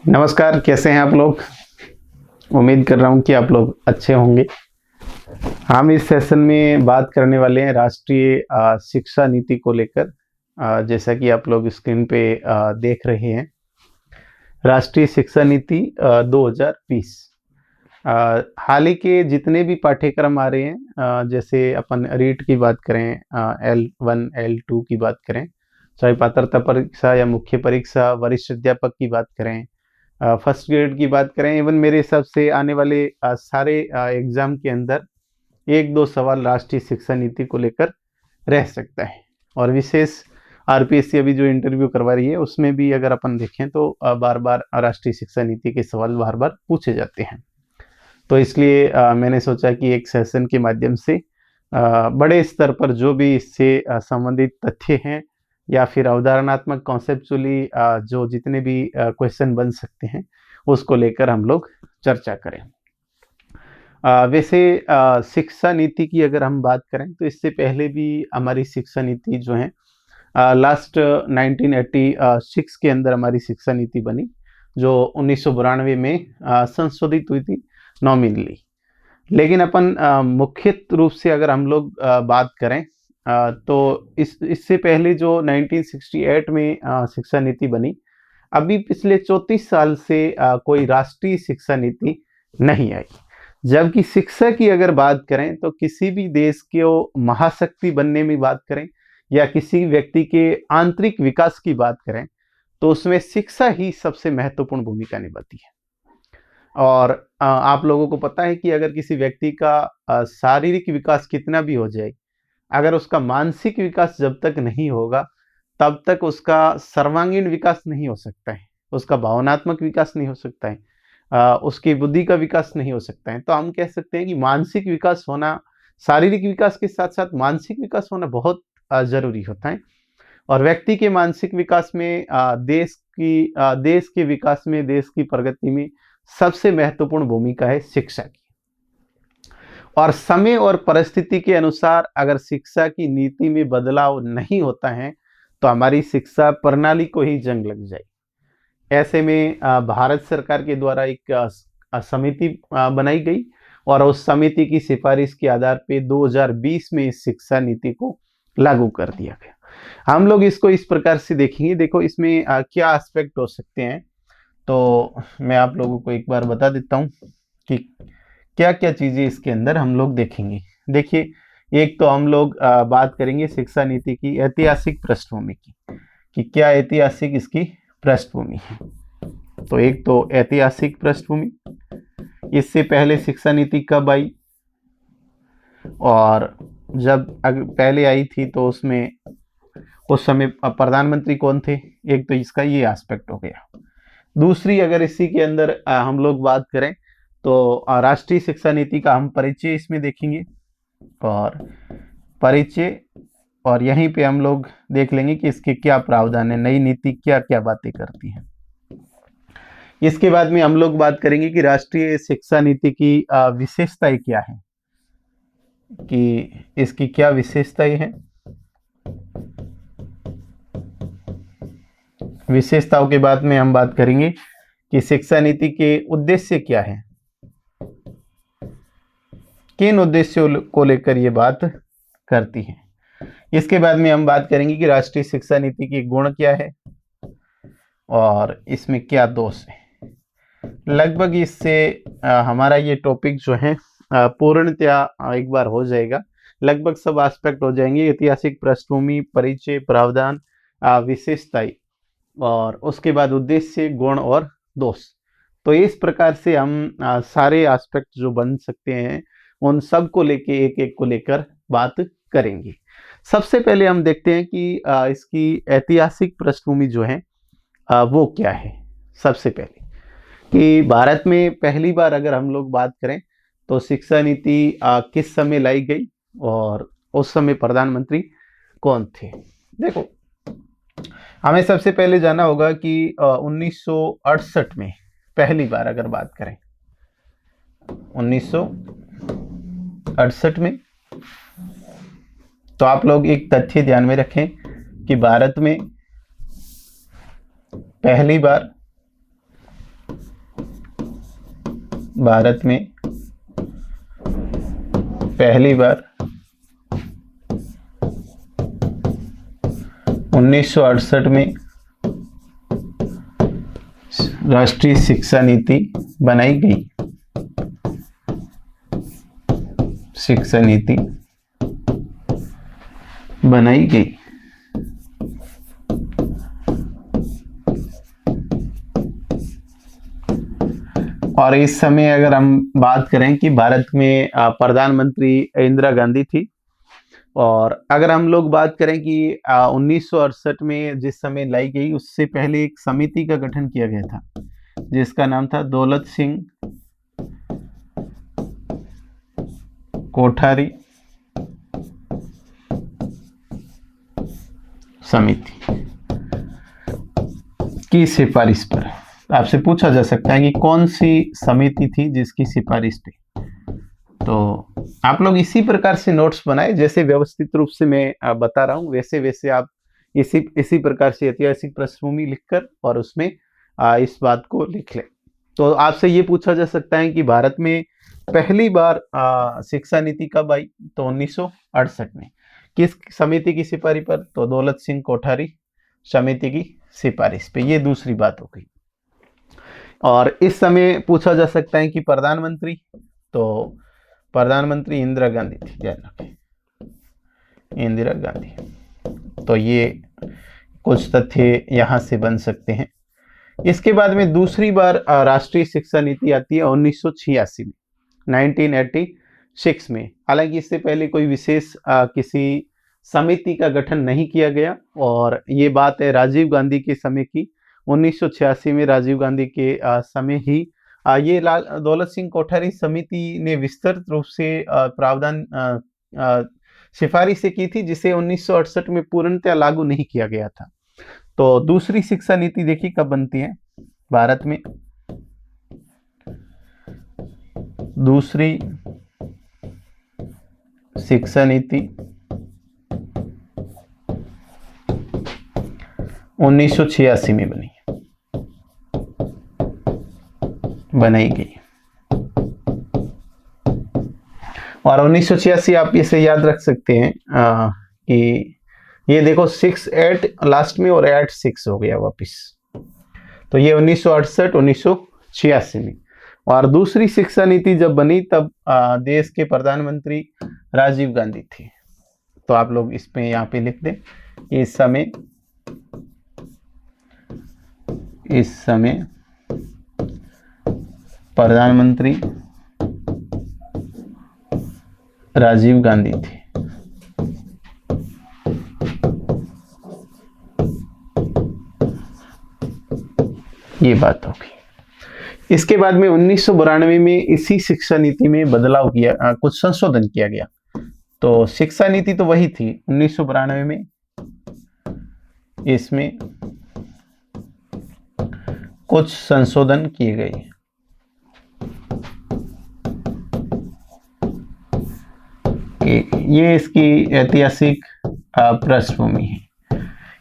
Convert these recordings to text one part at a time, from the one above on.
नमस्कार, कैसे हैं आप लोग। उम्मीद कर रहा हूं कि आप लोग अच्छे होंगे। हम इस सेशन में बात करने वाले हैं राष्ट्रीय शिक्षा नीति को लेकर। जैसा कि आप लोग स्क्रीन पे देख रहे हैं, राष्ट्रीय शिक्षा नीति 2020। हाल ही के जितने भी पाठ्यक्रम आ रहे हैं, जैसे अपन रीट की बात करें, L1 L2 की बात करें, चाहे पात्रता परीक्षा या मुख्य परीक्षा, वरिष्ठ अध्यापक की बात करें, फर्स्ट ग्रेड की बात करें, इवन मेरे हिसाब से आने वाले सारे एग्जाम के अंदर एक दो सवाल राष्ट्रीय शिक्षा नीति को लेकर रह सकता है। और विशेष आरपीएससी अभी जो इंटरव्यू करवा रही है उसमें भी अगर अपन देखें तो बार बार राष्ट्रीय शिक्षा नीति के सवाल बार बार पूछे जाते हैं। तो इसलिए मैंने सोचा कि एक सेशन के माध्यम से बड़े स्तर पर जो भी इससे संबंधित तथ्य हैं या फिर अवधारणात्मक कॉन्सेप्चुअली जो जितने भी क्वेश्चन बन सकते हैं उसको लेकर हम लोग चर्चा करें। वैसे शिक्षा नीति की अगर हम बात करें तो इससे पहले भी हमारी शिक्षा नीति जो है लास्ट 1986 के अंदर हमारी शिक्षा नीति बनी, जो 1992 में संशोधित हुई थी नॉमिनली। लेकिन अपन मुख्य रूप से अगर हम लोग बात करें तो इससे पहले जो 1968 में शिक्षा नीति बनी, अभी पिछले 34 साल से कोई राष्ट्रीय शिक्षा नीति नहीं आई। जबकि शिक्षा की अगर बात करें तो किसी भी देश को महाशक्ति बनने में बात करें या किसी व्यक्ति के आंतरिक विकास की बात करें तो उसमें शिक्षा ही सबसे महत्वपूर्ण भूमिका निभाती है। और आप लोगों को पता है कि अगर किसी व्यक्ति का शारीरिक विकास कितना भी हो जाए, अगर उसका मानसिक विकास जब तक नहीं होगा तब तक उसका सर्वांगीण विकास नहीं हो सकता है, उसका भावनात्मक विकास नहीं हो सकता है, उसकी बुद्धि का विकास नहीं हो सकता है। तो हम कह सकते हैं कि मानसिक विकास होना, शारीरिक विकास के साथ साथ मानसिक विकास होना बहुत जरूरी होता है। और व्यक्ति के मानसिक विकास में देश के विकास में, देश की प्रगति में सबसे महत्वपूर्ण भूमिका है शिक्षा की। और समय और परिस्थिति के अनुसार अगर शिक्षा की नीति में बदलाव नहीं होता है तो हमारी शिक्षा प्रणाली को ही जंग लग जाए। ऐसे में भारत सरकार के द्वारा एक समिति बनाई गई और उस समिति की सिफारिश के आधार पे 2020 में इस शिक्षा नीति को लागू कर दिया गया। हम लोग इसको इस प्रकार से देखेंगे। देखो इसमें क्या एस्पेक्ट हो सकते हैं, तो मैं आप लोगों को एक बार बता देता हूँ कि क्या क्या चीजें इसके अंदर हम लोग देखेंगे। देखिए, एक तो हम लोग बात करेंगे शिक्षा नीति की ऐतिहासिक पृष्ठभूमि की, कि क्या ऐतिहासिक इसकी पृष्ठभूमि है। तो एक तो ऐतिहासिक पृष्ठभूमि, इससे पहले शिक्षा नीति कब आई और जब पहले आई थी तो उसमें उस समय प्रधानमंत्री कौन थे। एक तो इसका ये एस्पेक्ट हो गया। दूसरी, अगर इसी के अंदर हम लोग बात करें तो राष्ट्रीय शिक्षा नीति का हम परिचय इसमें देखेंगे और परिचय, और यहीं पे हम लोग देख लेंगे कि इसके क्या प्रावधान है, नई नीति क्या क्या बातें करती है। इसके बाद में हम लोग बात करेंगे कि राष्ट्रीय शिक्षा नीति की विशेषताएं क्या है, कि इसकी क्या विशेषताएं हैं। विशेषताओं के बाद में हम बात करेंगे कि शिक्षा नीति के उद्देश्य क्या है, किन उद्देश्यों को लेकर ये बात करती है। इसके बाद में हम बात करेंगे कि राष्ट्रीय शिक्षा नीति के गुण क्या है और इसमें क्या दोष है। लगभग इससे हमारा ये टॉपिक जो है पूर्णतया एक बार हो जाएगा। लगभग सब एस्पेक्ट हो जाएंगे, ऐतिहासिक पृष्ठभूमि, परिचय, प्रावधान, विशेषताएं और उसके बाद उद्देश्य, गुण और दोष। तो इस प्रकार से हम सारे एस्पेक्ट जो बन सकते हैं उन सब को लेके एक एक को लेकर बात करेंगे। सबसे पहले हम देखते हैं कि इसकी ऐतिहासिक पृष्ठभूमि जो है वो क्या है। सबसे पहले कि भारत में पहली बार अगर हम लोग बात करें तो शिक्षा नीति किस समय लाई गई और उस समय प्रधानमंत्री कौन थे। देखो, हमें सबसे पहले जाना होगा कि 1968 में पहली बार अगर बात करें, 1968 में, तो आप लोग एक तथ्य ध्यान में रखें कि भारत में पहली बार भारत में पहली बार 1968 में राष्ट्रीय शिक्षा नीति बनाई गई। शिक्षा नीति बनाई गई। और इस समय अगर हम बात करें कि भारत में प्रधानमंत्री इंदिरा गांधी थी, और अगर हम लोग बात करें कि 1968 में जिस समय लाई गई, उससे पहले एक समिति का गठन किया गया था जिसका नाम था दौलत सिंह कोठारी समिति की सिफारिश पर। आपसे पूछा जा सकता है कि कौन सी समिति थी जिसकी सिफारिश थी। तो आप लोग इसी प्रकार से नोट्स बनाए, जैसे व्यवस्थित रूप से मैं बता रहा हूं वैसे वैसे आप इसी प्रकार से ऐतिहासिक पृष्ठभूमि लिखकर और उसमें इस बात को लिख लें। तो आपसे ये पूछा जा सकता है कि भारत में पहली बार शिक्षा नीति कब आई, तो 1968 में। किस समिति की सिफारिश पर, तो दौलत सिंह कोठारी समिति की सिफारिश पे। ये दूसरी बात हो गई। और इस समय पूछा जा सकता है कि प्रधानमंत्री, तो प्रधानमंत्री इंदिरा गांधी थी, ध्यान रखें इंदिरा गांधी। तो ये कुछ तथ्य यहाँ से बन सकते हैं। इसके बाद में दूसरी बार राष्ट्रीय शिक्षा नीति आती है 1986 में, 1986 में। हालांकि इससे पहले कोई विशेष किसी समिति का गठन नहीं किया गया, और ये बात है राजीव गांधी के समय की। 1986 में राजीव गांधी के समय ही ये दौलत सिंह कोठारी समिति ने विस्तृत रूप से प्रावधान सिफारिशें की थी, जिसे 1968 में पूर्णतः लागू नहीं किया गया था। तो दूसरी शिक्षा नीति देखिए कब बनती है भारत में। दूसरी शिक्षा नीति 1986 में बनाई गई। और 1986 आप इसे याद रख सकते हैं कि ये देखो 6-8 लास्ट में और 8-6 हो गया वापिस। तो ये 1968 1986 में। और दूसरी शिक्षा नीति जब बनी तब देश के प्रधानमंत्री राजीव गांधी थे। तो आप लोग इसमें यहाँ पे लिख दें कि इस समय प्रधानमंत्री राजीव गांधी थे। ये बात होगी। इसके बाद में 1992 में इसी शिक्षा नीति में बदलाव किया, कुछ संशोधन किया गया। तो शिक्षा नीति तो वही थी 1992 में, इसमें कुछ संशोधन किए गए। ये इसकी ऐतिहासिक पृष्ठभूमि है।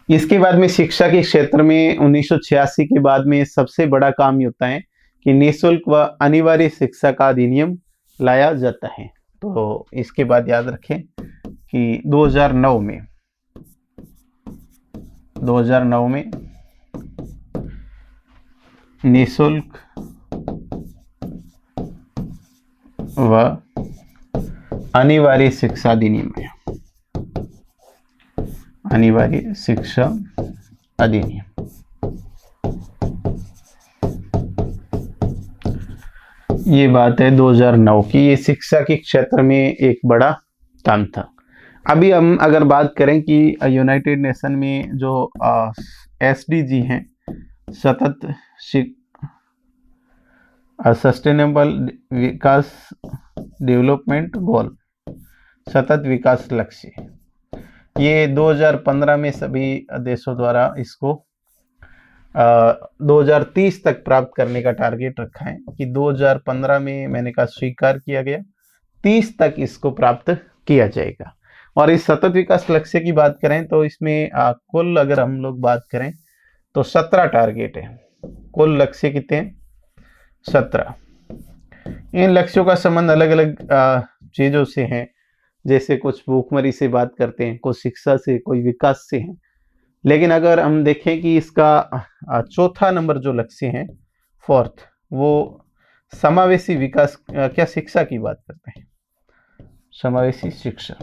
इसके बाद में शिक्षा के क्षेत्र में 1986 के बाद में सबसे बड़ा काम ये होता है कि निःशुल्क व अनिवार्य शिक्षा का अधिनियम लाया जाता है। तो इसके बाद याद रखें कि 2009 में निःशुल्क व अनिवार्य शिक्षा अधिनियम है। अनिवार्य शिक्षा अधिनियम। ये बात है 2009 की। ये शिक्षा के क्षेत्र में एक बड़ा काम था। अभी हम अगर बात करें कि यूनाइटेड नेशन में जो SDG हैं, सस्टेनेबल विकास डेवलपमेंट गोल, सतत विकास लक्ष्य, ये 2015 में सभी देशों द्वारा इसको 2030 तक प्राप्त करने का टारगेट रखा है कि 2015 में मैंने कहा स्वीकार किया गया, 30 तक इसको प्राप्त किया जाएगा। और इस सतत विकास लक्ष्य की बात करें तो इसमें कुल अगर हम लोग बात करें तो 17 टारगेट है। कुल लक्ष्य कितने हैं? 17। इन लक्ष्यों का संबंध अलग अलग चीजों से है, जैसे कुछ भूखमरी से बात करते हैं, कुछ शिक्षा से, कोई विकास से है। लेकिन अगर हम देखें कि इसका चौथा नंबर जो लक्ष्य है, फोर्थ, वो समावेशी विकास, क्या शिक्षा की बात करते हैं, समावेशी शिक्षा।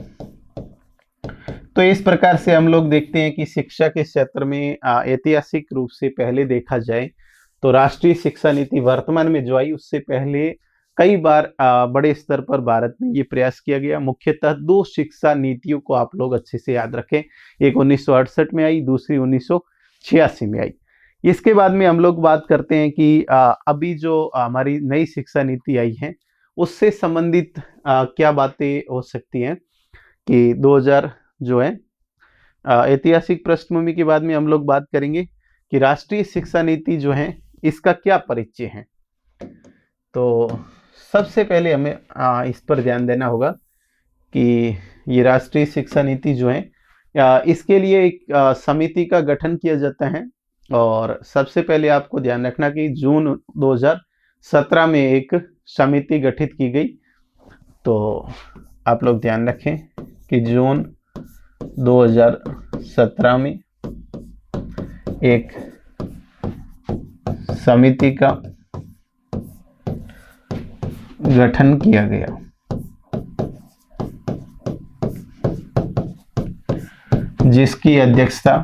तो इस प्रकार से हम लोग देखते हैं कि शिक्षा के क्षेत्र में ऐतिहासिक रूप से पहले देखा जाए तो राष्ट्रीय शिक्षा नीति वर्तमान में जो आई, उससे पहले कई बार बड़े स्तर पर भारत में ये प्रयास किया गया। मुख्यतः दो शिक्षा नीतियों को आप लोग अच्छे से याद रखें, एक 1968 में आई, दूसरी 1986 में आई। इसके बाद में हम लोग बात करते हैं कि अभी जो हमारी नई शिक्षा नीति आई है, उससे संबंधित क्या बातें हो सकती हैं कि 2000 जो है ऐतिहासिक पृष्ठभूमि के बाद में हम लोग बात करेंगे कि राष्ट्रीय शिक्षा नीति जो है इसका क्या परिचय है। तो सबसे पहले हमें इस पर ध्यान देना होगा कि ये राष्ट्रीय शिक्षा नीति जो है इसके लिए एक समिति का गठन किया जाता है, और सबसे पहले आपको ध्यान रखना कि जून 2017 में एक समिति गठित की गई। तो आप लोग ध्यान रखें कि जून 2017 में एक समिति का गठन किया गया, जिसकी अध्यक्षता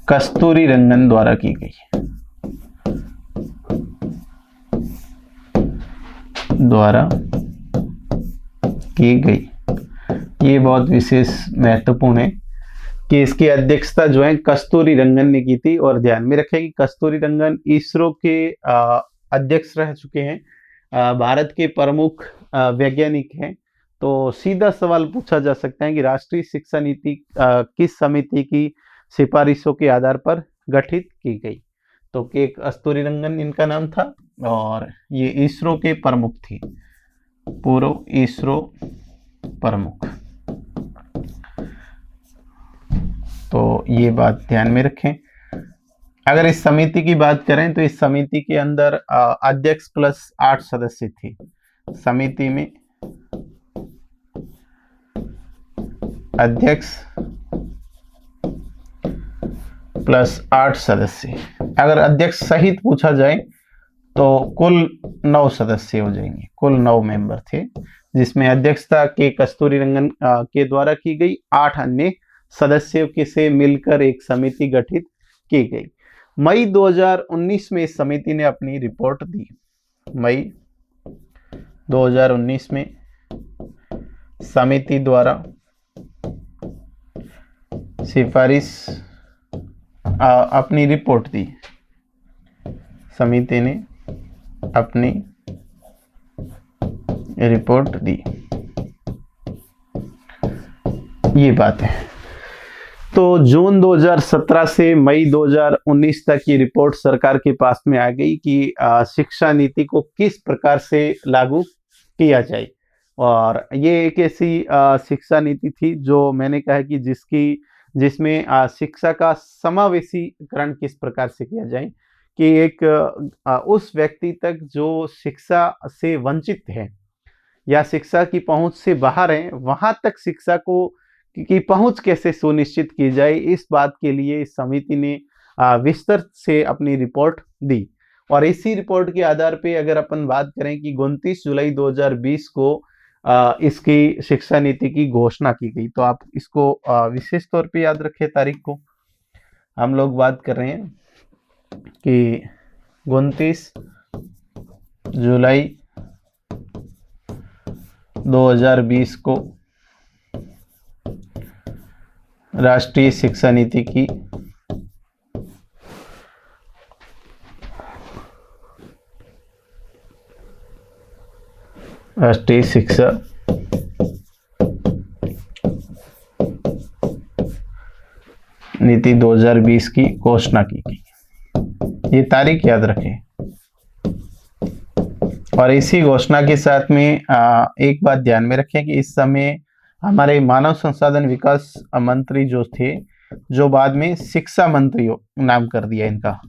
कस्तूरी रंगन द्वारा की गई। ये बहुत विशेष महत्वपूर्ण है कि इसकी अध्यक्षता जो है कस्तूरी रंगन ने की थी। और ध्यान में रखें कि कस्तूरी रंगन इसरो के अध्यक्ष रह चुके हैं, भारत के प्रमुख वैज्ञानिक हैं। तो सीधा सवाल पूछा जा सकता है कि राष्ट्रीय शिक्षा नीति किस समिति की सिफारिशों के आधार पर गठित की गई। तो के कस्तूरी रंगन इनका नाम था, और ये इसरो के प्रमुख थी, पूर्व इसरो प्रमुख। तो ये बात ध्यान में रखें। अगर इस समिति की बात करें तो इस समिति के अंदर अध्यक्ष प्लस 8 सदस्य थे। समिति में अध्यक्ष प्लस 8 सदस्य। अगर अध्यक्ष सहित पूछा जाए तो कुल 9 सदस्य हो जाएंगे, कुल 9 मेंबर थे, जिसमें अध्यक्षता के कस्तूरी रंगन के द्वारा की गई, 8 अन्य सदस्यों के से मिलकर एक समिति गठित की गई। मई 2019 में इस समिति ने अपनी रिपोर्ट दी। मई 2019 में समिति द्वारा सिफारिश अपनी रिपोर्ट दी। समिति ने अपनी रिपोर्ट दी, ये बात है। तो जून 2017 से मई 2019 तक ये रिपोर्ट सरकार के पास में आ गई कि शिक्षा नीति को किस प्रकार से लागू किया जाए। और ये एक ऐसी शिक्षा नीति थी जो मैंने कहा कि जिसमें शिक्षा का समावेशीकरण किस प्रकार से किया जाए कि एक उस व्यक्ति तक जो शिक्षा से वंचित है या शिक्षा की पहुंच से बाहर है, वहां तक शिक्षा की पहुंच कैसे सुनिश्चित की जाए, इस बात के लिए इस समिति ने विस्तृत से अपनी रिपोर्ट दी। और इसी रिपोर्ट के आधार पे अगर अपन बात करें कि 29 जुलाई 2020 को इसकी शिक्षा नीति की घोषणा की गई। तो आप इसको विशेष तौर पे याद रखें तारीख को। हम लोग बात कर रहे हैं कि 29 जुलाई 2020 को राष्ट्रीय शिक्षा नीति की राष्ट्रीय शिक्षा नीति 2020 की घोषणा की गई। ये तारीख याद रखें। और इसी घोषणा के साथ में एक बात ध्यान में रखें कि इस समय हमारे मानव संसाधन विकास मंत्री जो थे जो बाद में शिक्षा मंत्री नाम कर दिया इनका,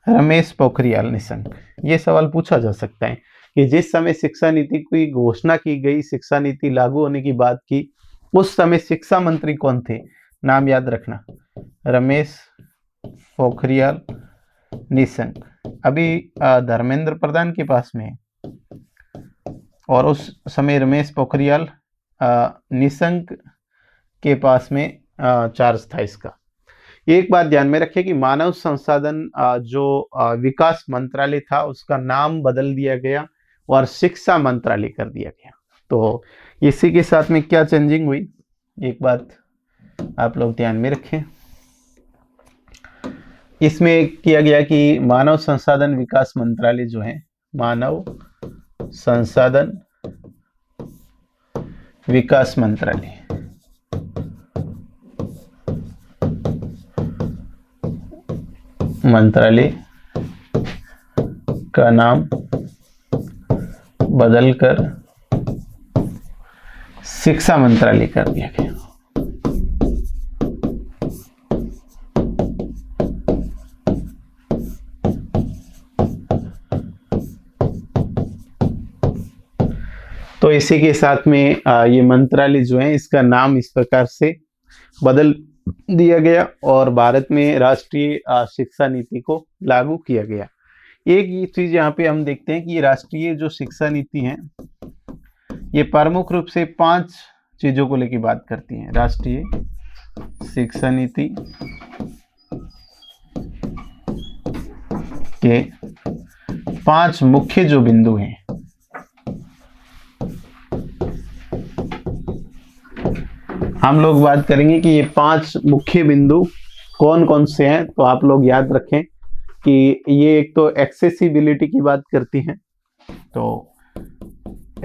रमेश पोखरियाल निशंक। ये सवाल पूछा जा सकता है कि जिस समय शिक्षा नीति की घोषणा की गई, शिक्षा नीति लागू होने की बात की, उस समय शिक्षा मंत्री कौन थे? नाम याद रखना, रमेश पोखरियाल निशंक। अभी धर्मेंद्र प्रधान के पास में है और उस समय रमेश पोखरियाल निशंक के पास में चार्ज था इसका। एक बात ध्यान में रखें कि मानव संसाधन जो विकास मंत्रालय था उसका नाम बदल दिया गया और शिक्षा मंत्रालय कर दिया गया। तो इसी के साथ में क्या चेंजिंग हुई, एक बात आप लोग ध्यान में रखें। इसमें किया गया कि मानव संसाधन विकास मंत्रालय जो है, मानव संसाधन विकास मंत्रालय, का नाम बदलकर शिक्षा मंत्रालय कर दिया गया। तो इसी के साथ में ये मंत्रालय जो है इसका नाम इस प्रकार से बदल दिया गया और भारत में राष्ट्रीय शिक्षा नीति को लागू किया गया। एक ये चीज यहाँ पे हम देखते हैं कि राष्ट्रीय जो शिक्षा नीति है ये प्रमुख रूप से 5 चीजों को लेकर बात करती है। राष्ट्रीय शिक्षा नीति के 5 मुख्य जो बिंदु हैं, हम लोग बात करेंगे कि ये 5 मुख्य बिंदु कौन कौन से हैं। तो आप लोग याद रखें कि ये एक तो एक्सेसिबिलिटी की बात करती हैं, तो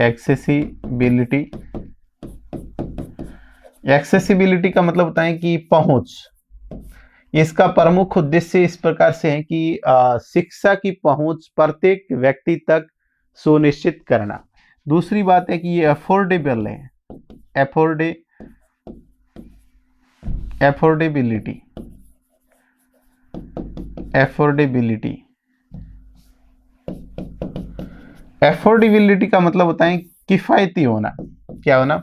एक्सेसिबिलिटी का मतलब होता है कि पहुंच। इसका प्रमुख उद्देश्य इस प्रकार से है कि शिक्षा की पहुंच प्रत्येक व्यक्ति तक सुनिश्चित करना। दूसरी बात है कि ये अफोर्डेबल है, एफोर्डेबिलिटी का मतलब होता है किफायती होना। क्या होना?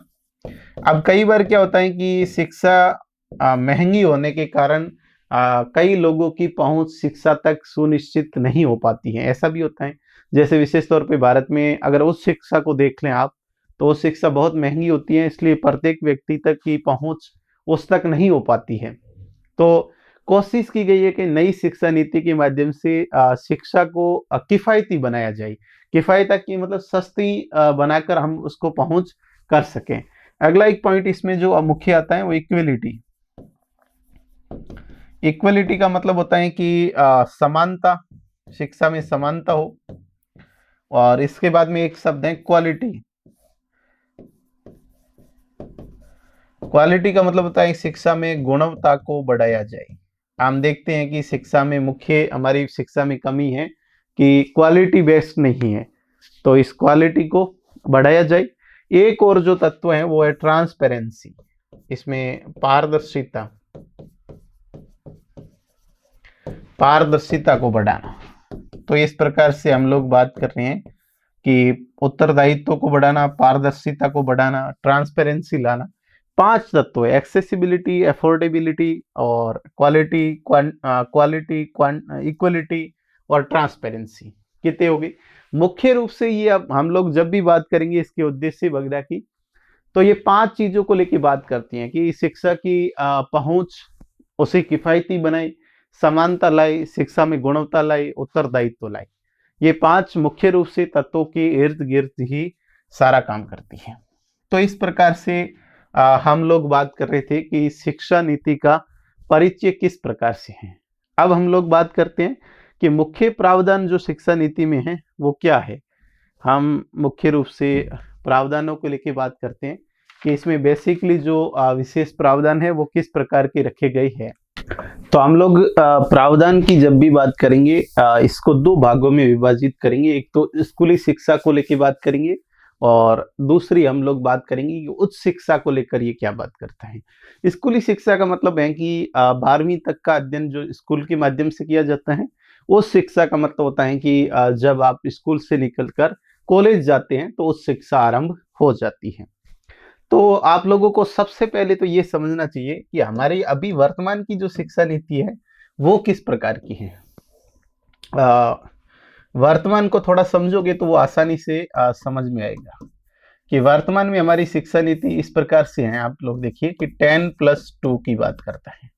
अब कई बार क्या होता है कि शिक्षा महंगी होने के कारण कई लोगों की पहुंच शिक्षा तक सुनिश्चित नहीं हो पाती है, ऐसा भी होता है। जैसे विशेष तौर पे भारत में अगर उस शिक्षा को देख लें आप, तो वो शिक्षा बहुत महंगी होती है, इसलिए प्रत्येक व्यक्ति तक की पहुंच उस तक नहीं हो पाती है। तो कोशिश की गई है कि नई शिक्षा नीति के माध्यम से शिक्षा को किफायती बनाया जाए। किफायता की मतलब सस्ती बनाकर हम उसको पहुंच कर सकें। अगला एक पॉइंट इसमें जो मुख्य आता है वो इक्वलिटी। इक्वलिटी का मतलब होता है कि समानता, शिक्षा में समानता हो। और इसके बाद में एक शब्द है क्वालिटी। क्वालिटी का मतलब होता है शिक्षा में गुणवत्ता को बढ़ाया जाए। हम देखते हैं कि शिक्षा में मुख्य हमारी शिक्षा में कमी है कि क्वालिटी बेस्ड नहीं है, तो इस क्वालिटी को बढ़ाया जाए। एक और जो तत्व है वो है ट्रांसपेरेंसी, इसमें पारदर्शिता को बढ़ाना। तो इस प्रकार से हम लोग बात कर रहे हैं कि उत्तरदायित्व को बढ़ाना, पारदर्शिता को बढ़ाना, ट्रांसपेरेंसी लाना। 5 तत्व है, एक्सेसिबिलिटी, अफोर्डेबिलिटी और क्वालिटी, इक्वलिटी और ट्रांसपेरेंसी। कितने हो गए? मुख्य रूप से ये अब हम लोग जब भी बात करेंगे इसके उद्देश्य वगैरह की, तो ये 5 चीजों को लेकर बात करती हैं कि शिक्षा की पहुंच उसे किफायती बनाए, समानता लाए, शिक्षा में गुणवत्ता लाए, उत्तरदायित्व लाए। ये 5 मुख्य रूप से तत्वों के इर्द गिर्द ही सारा काम करती है। तो इस प्रकार से हम लोग बात कर रहे थे कि शिक्षा नीति का परिचय किस प्रकार से है। अब हम लोग बात करते हैं कि मुख्य प्रावधान जो शिक्षा नीति में है वो क्या है। हम मुख्य रूप से प्रावधानों को लेकर बात करते हैं कि इसमें बेसिकली जो विशेष प्रावधान है वो किस प्रकार के रखे गए हैं। तो हम लोग प्रावधान की जब भी बात करेंगे इसको 2 भागों में विभाजित करेंगे। एक तो स्कूली शिक्षा को लेकर बात करेंगे और दूसरी हम लोग बात करेंगे कि उच्च शिक्षा को लेकर ये क्या बात करता है। स्कूली शिक्षा का मतलब है कि 12वीं तक का अध्ययन जो स्कूल के माध्यम से किया जाता है, उस शिक्षा का मतलब होता है कि जब आप स्कूल से निकलकर कॉलेज जाते हैं तो उच्च शिक्षा आरंभ हो जाती है। तो आप लोगों को सबसे पहले तो ये समझना चाहिए कि हमारी अभी वर्तमान की जो शिक्षा नीति है वो किस प्रकार की है। वर्तमान को थोड़ा समझोगे तो वो आसानी से समझ में आएगा कि वर्तमान में हमारी शिक्षा नीति इस प्रकार से है। आप लोग देखिए कि 10+2 की बात करता है।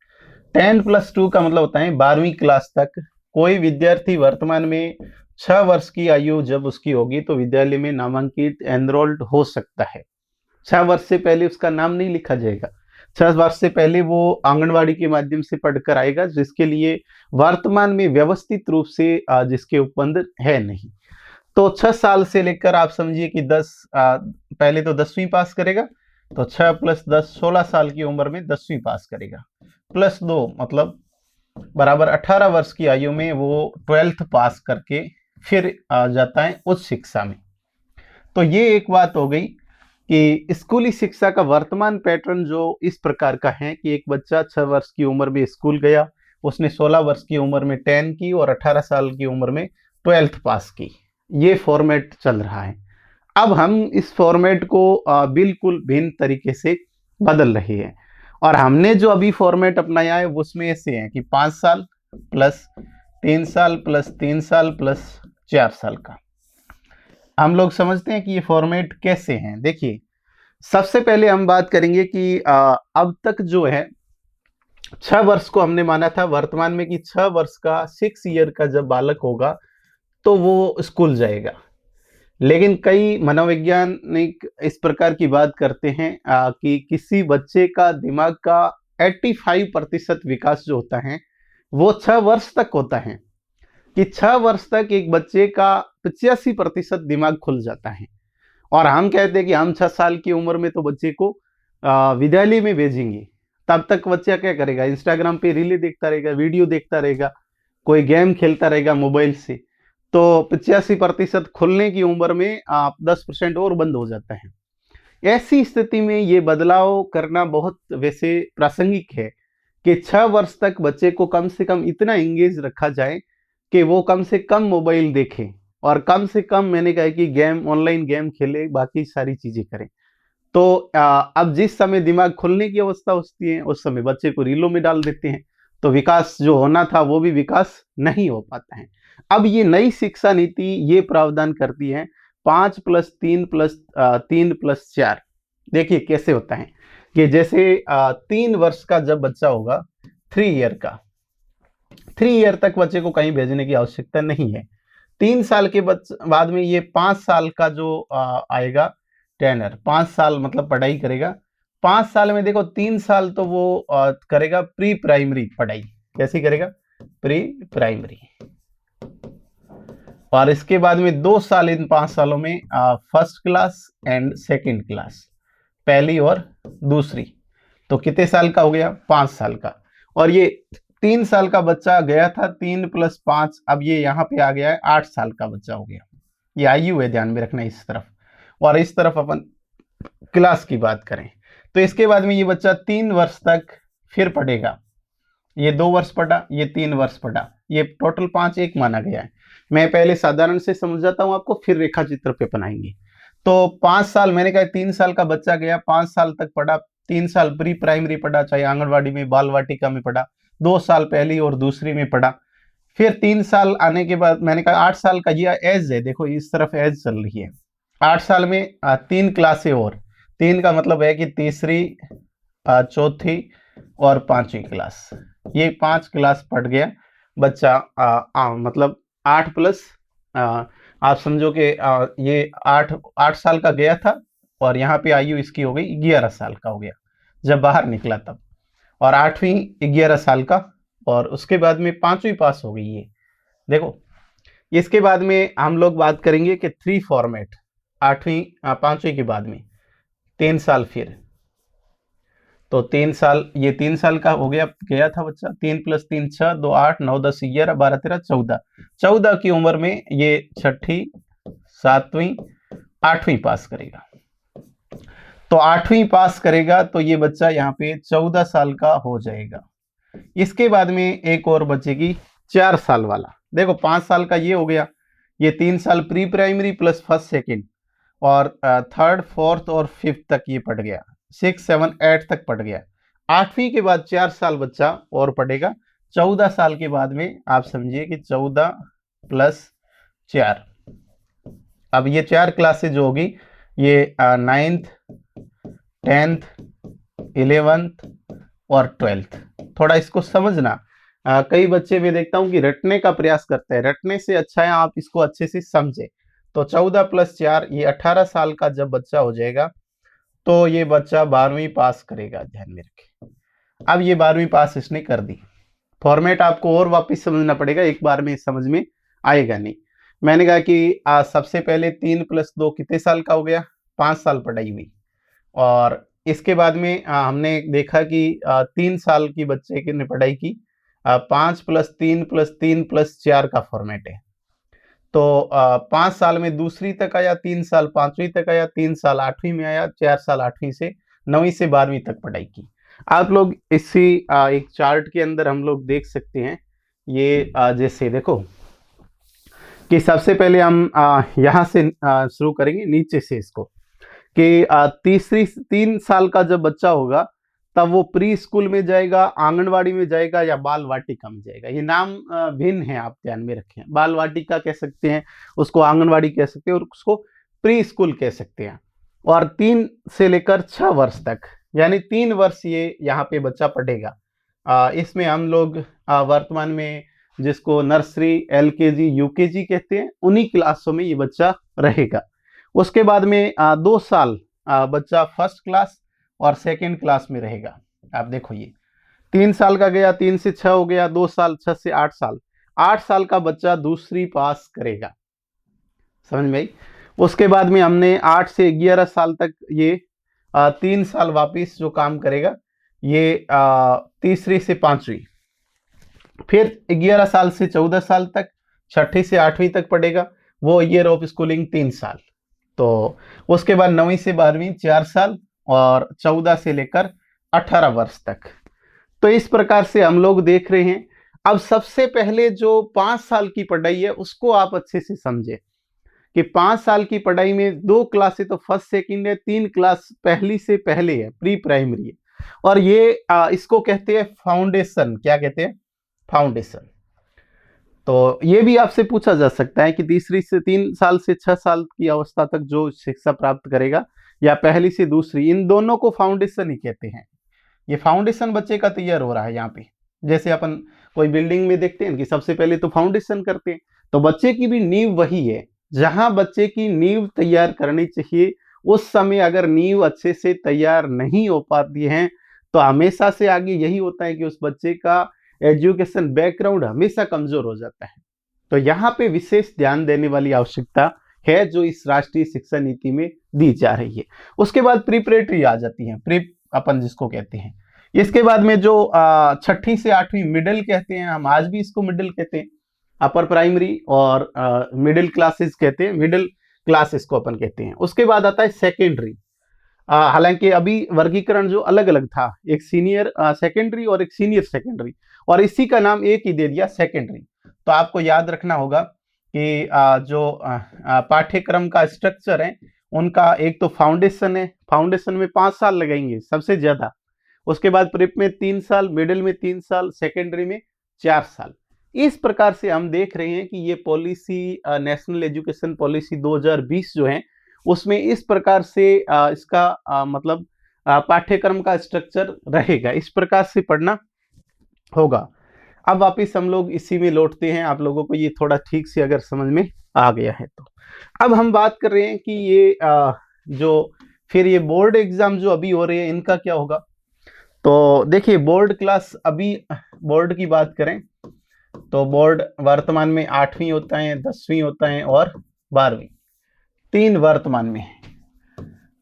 10+2 का मतलब होता है 12वीं क्लास तक कोई विद्यार्थी वर्तमान में 6 वर्ष की आयु जब उसकी होगी तो विद्यालय में नामांकित एनरोल्ड हो सकता है। 6 वर्ष से पहले उसका नाम नहीं लिखा जाएगा। 6 वर्ष से पहले वो आंगनवाड़ी के माध्यम से पढ़कर आएगा, जिसके लिए वर्तमान में व्यवस्थित रूप से जिसके उपबंध है नहीं। तो 6 साल से लेकर आप समझिए कि 10 पहले तो 10वीं पास करेगा, तो 6 + 10 16 साल की उम्र में 10वीं पास करेगा, +2 मतलब बराबर 18 वर्ष की आयु में वो 12th पास करके फिर आ जाता है उच्च शिक्षा में। तो ये एक बात हो गई कि स्कूली शिक्षा का वर्तमान पैटर्न जो इस प्रकार का है कि एक बच्चा 6 वर्ष की उम्र में स्कूल गया, उसने 16 वर्ष की उम्र में 10 की और 18 साल की उम्र में 12th पास की। ये फॉर्मेट चल रहा है। अब हम इस फॉर्मेट को बिल्कुल भिन्न तरीके से बदल रहे हैं और हमने जो अभी फॉर्मेट अपनाया है उसमें ऐसे है कि 5 साल प्लस 3 साल प्लस 3 साल प्लस 4 साल का। हम लोग समझते हैं कि ये फॉर्मेट कैसे हैं। देखिए, सबसे पहले हम बात करेंगे कि अब तक जो है 6 वर्ष को हमने माना था वर्तमान में कि 6 वर्ष का 6 ईयर का जब बालक होगा तो वो स्कूल जाएगा। लेकिन कई मनोवैज्ञानिक इस प्रकार की बात करते हैं कि किसी बच्चे का दिमाग का 85% विकास जो होता है वो 6 वर्ष तक होता है, कि 6 वर्ष तक एक बच्चे का 85% दिमाग खुल जाता है। और हम कहते हैं कि हम 6 साल की उम्र में तो बच्चे को विद्यालय में भेजेंगे। तब तक बच्चा क्या करेगा? इंस्टाग्राम पे रीलें देखता रहेगा, वीडियो देखता रहेगा, कोई गेम खेलता रहेगा मोबाइल से। तो 85% खुलने की उम्र में 10% और बंद हो जाता है। ऐसी स्थिति में ये बदलाव करना बहुत वैसे प्रासंगिक है कि 6 वर्ष तक बच्चे को कम से कम इतना एंगेज रखा जाए कि वो कम से कम मोबाइल देखे और कम से कम मैंने कहा कि गेम, ऑनलाइन गेम खेले, बाकी सारी चीजें करें। तो अब जिस समय दिमाग खुलने की अवस्था होती है उस समय बच्चे को रीलों में डाल देते हैं, तो विकास जो होना था वो भी विकास नहीं हो पाता है। अब ये नई शिक्षा नीति ये प्रावधान करती है 5 + 3 + 3 + 4। देखिए कैसे होता है कि जैसे 3 वर्ष का जब बच्चा होगा, 3 ईयर का, 3 ईयर तक बच्चे को कहीं भेजने की आवश्यकता नहीं है। 3 साल के बाद में ये 5 साल का जो आएगा टेनर, 5 साल मतलब पढ़ाई करेगा। 5 साल में देखो 3 साल तो वो करेगा प्री प्राइमरी पढ़ाई। कैसी करेगा? Pre primary. और इसके बाद में 2 साल इन 5 सालों में first class and second class, पहली और दूसरी। तो कितने साल का हो गया? 5 साल का। और ये 3 साल का बच्चा गया था 3 + 5, अब ये यहाँ पे आ गया है 8 साल का बच्चा हो गया। ये आयु है, ध्यान में रखना इस तरफ। और इस तरफ अपन क्लास की बात करें तो इसके बाद में ये बच्चा 3 वर्ष तक फिर पढ़ेगा। ये 2 वर्ष पढ़ा, ये 3 वर्ष पढ़ा, ये टोटल 5 एक माना गया है। मैं पहले साधारण से समझाता हूं आपको, फिर रेखा चित्र पे बनाएंगे। तो 5 साल, मैंने कहा 3 साल का बच्चा गया, 5 साल तक पढ़ा, 3 साल प्री प्राइमरी पढ़ा, चाहे आंगनवाड़ी में, बाल वाटिका में पढ़ा, 2 साल पहली और दूसरी में पढ़ा। फिर 3 साल आने के बाद मैंने कहा 8 साल का ये एज है, देखो इस तरफ एज चल रही है। 8 साल में 3 क्लासें और, 3 का मतलब है कि तीसरी, चौथी और 5वीं क्लास, ये 5 क्लास पढ़ गया बच्चा। मतलब 8 प्लस आप समझो कि ये 8 साल का गया था और यहाँ पे आयु इसकी हो गई 11 साल का हो गया जब बाहर निकला तब, और 8वीं 11 साल का, और उसके बाद में 5वीं पास हो गई ये। देखो इसके बाद में हम लोग बात करेंगे कि 3 फॉर्मेट, 8वीं 5वीं के बाद में 3 साल फिर, तो 3 साल, ये 3 साल का हो गया, गया था बच्चा। 3 + 3 6, 2 8, 9 10 11 12 13 14, 14 की उम्र में ये 6ठी 7वीं 8वीं पास करेगा। तो 8वीं पास करेगा तो ये बच्चा यहाँ पे 14 साल का हो जाएगा। इसके बाद में एक और बचेगी 4 साल वाला। देखो 5 साल का ये हो गया, ये 3 साल pre primary plus first second और थर्ड फोर्थ और फिफ्थ तक ये पढ़ गया, 6 7 8 तक पढ़ गया। 8वीं के बाद 4 साल बच्चा और पढ़ेगा। 14 साल के बाद में आप समझिए कि 14 प्लस 4, अब ये 4 क्लासेज जो होगी ये 9th 10th 11th और 12th। थोड़ा इसको समझना, कई बच्चे मैं देखता हूं कि रटने का प्रयास करते हैं, रटने से अच्छा है आप इसको अच्छे से समझे। तो 14 प्लस 4 ये 18 साल का जब बच्चा हो जाएगा तो ये बच्चा 12वीं पास करेगा, ध्यान में रखें। अब ये 12वीं पास इसने कर दी। फॉर्मेट आपको और वापस समझना पड़ेगा, एक बार में समझ में आएगा नहीं। मैंने कहा कि सबसे पहले 3 + 2 कितने साल का हो गया, 5 साल पढ़ाई हुई। और इसके बाद में हमने देखा कि 3 साल की बच्चे ने पढ़ाई की, 5 + 3 + 3 + 4 का फॉर्मेट है। तो 5 साल में दूसरी तक आया, 3 साल 5वीं तक आया, 3 साल 8वीं में आया, 4 साल 8वीं से 9वीं से 12वीं तक पढ़ाई की। आप लोग इसी एक चार्ट के अंदर हम लोग देख सकते हैं, ये जैसे देखो कि सबसे पहले हम यहाँ से शुरू करेंगे नीचे से इसको, कि 3 साल का जब बच्चा होगा तब वो प्री स्कूल में जाएगा, आंगनवाड़ी में जाएगा या बाल वाटिका में जाएगा। ये नाम भिन्न है, आप ध्यान में रखें। बाल वाटिका कह सकते हैं, उसको आंगनवाड़ी कह सकते हैं और उसको प्री स्कूल कह सकते हैं। और 3 से लेकर 6 वर्ष तक, यानी 3 वर्ष ये यहाँ पे बच्चा पढ़ेगा। इसमें हम लोग वर्तमान में जिसको नर्सरी LKG UKG कहते हैं, उन्हीं क्लासों में ये बच्चा रहेगा। उसके बाद में 2 साल बच्चा फर्स्ट क्लास और सेकेंड क्लास में रहेगा। आप देखो ये 3 साल का गया, 3 से 6 हो गया, 2 साल 6 से 8 साल, 8 साल का बच्चा दूसरी पास करेगा, समझ में आई। उसके बाद में हमने 8 से 11 साल तक ये 3 साल वापिस जो काम करेगा, ये तीसरी से 5वीं, फिर 11 साल से 14 साल तक, 6ठी से 8वीं तक पढ़ेगा, वो ईयर ऑफ स्कूलिंग 3 साल। तो उसके बाद 9वीं से 12वीं 4 साल और 14 से लेकर 18 वर्ष तक। तो इस प्रकार से हम लोग देख रहे हैं। अब सबसे पहले जो 5 साल की पढ़ाई है उसको आप अच्छे से समझे कि 5 साल की पढ़ाई में 2 क्लासें तो फर्स्ट सेकंड है, 3 क्लास पहली से पहले है, प्री प्राइमरी है। और ये इसको कहते हैं फाउंडेशन। क्या कहते हैं? फाउंडेशन। तो ये भी आपसे पूछा जा सकता है कि तीसरी से 3 साल से 6 साल की अवस्था तक जो शिक्षा प्राप्त करेगा या पहली से दूसरी, इन दोनों को फाउंडेशन ही कहते हैं। ये फाउंडेशन बच्चे का तैयार हो रहा है यहाँ पे। जैसे अपन कोई बिल्डिंग में देखते हैं कि सबसे पहले तो फाउंडेशन करते हैं, तो बच्चे की भी नींव वही है। जहां बच्चे की नींव तैयार करनी चाहिए, उस समय अगर नींव अच्छे से तैयार नहीं हो पाती है तो हमेशा से आगे यही होता है कि उस बच्चे का एजुकेशन बैकग्राउंड हमेशा कमजोर हो जाता है। तो यहाँ पे विशेष ध्यान देने वाली आवश्यकता है जो इस राष्ट्रीय शिक्षा नीति में दी जा रही है। उसके बाद प्रिपरेटरी आ जाती है, प्रिप अपन जिसको कहते हैं। इसके बाद में जो 6ठी से 8वीं मिडिल कहते हैं, हम आज भी इसको मिडिल कहते हैं, अपर प्राइमरी और मिडिल क्लासेस कहते हैं, मिडिल क्लासेस को अपन कहते हैं। उसके बाद आता है सेकेंडरी। हालांकि अभी वर्गीकरण जो अलग अलग था, एक सीनियर सेकेंडरी और एक सीनियर सेकेंडरी, और इसी का नाम एक ही दे दिया सेकेंडरी। तो आपको याद रखना होगा कि जो पाठ्यक्रम का स्ट्रक्चर है उनका एक तो फाउंडेशन है, फाउंडेशन में 5 साल लगेंगे सबसे ज्यादा। उसके बाद प्रिप में 3 साल, मिडिल में 3 साल, सेकेंडरी में 4 साल। इस प्रकार से हम देख रहे हैं कि ये पॉलिसी नेशनल एजुकेशन पॉलिसी 2020 जो है उसमें इस प्रकार से इसका मतलब पाठ्यक्रम का स्ट्रक्चर रहेगा, इस प्रकार से पढ़ना होगा। अब वापिस हम लोग इसी में लौटते हैं। आप लोगों को ये थोड़ा ठीक से अगर समझ में आ गया है तो अब हम बात कर रहे हैं कि ये जो फिर ये बोर्ड एग्जाम जो अभी हो रहे हैं इनका क्या होगा। तो देखिए बोर्ड क्लास, अभी बोर्ड की बात करें तो बोर्ड वर्तमान में 8वीं होता है, 10वीं होता है और 12वीं, 3 वर्तमान में है।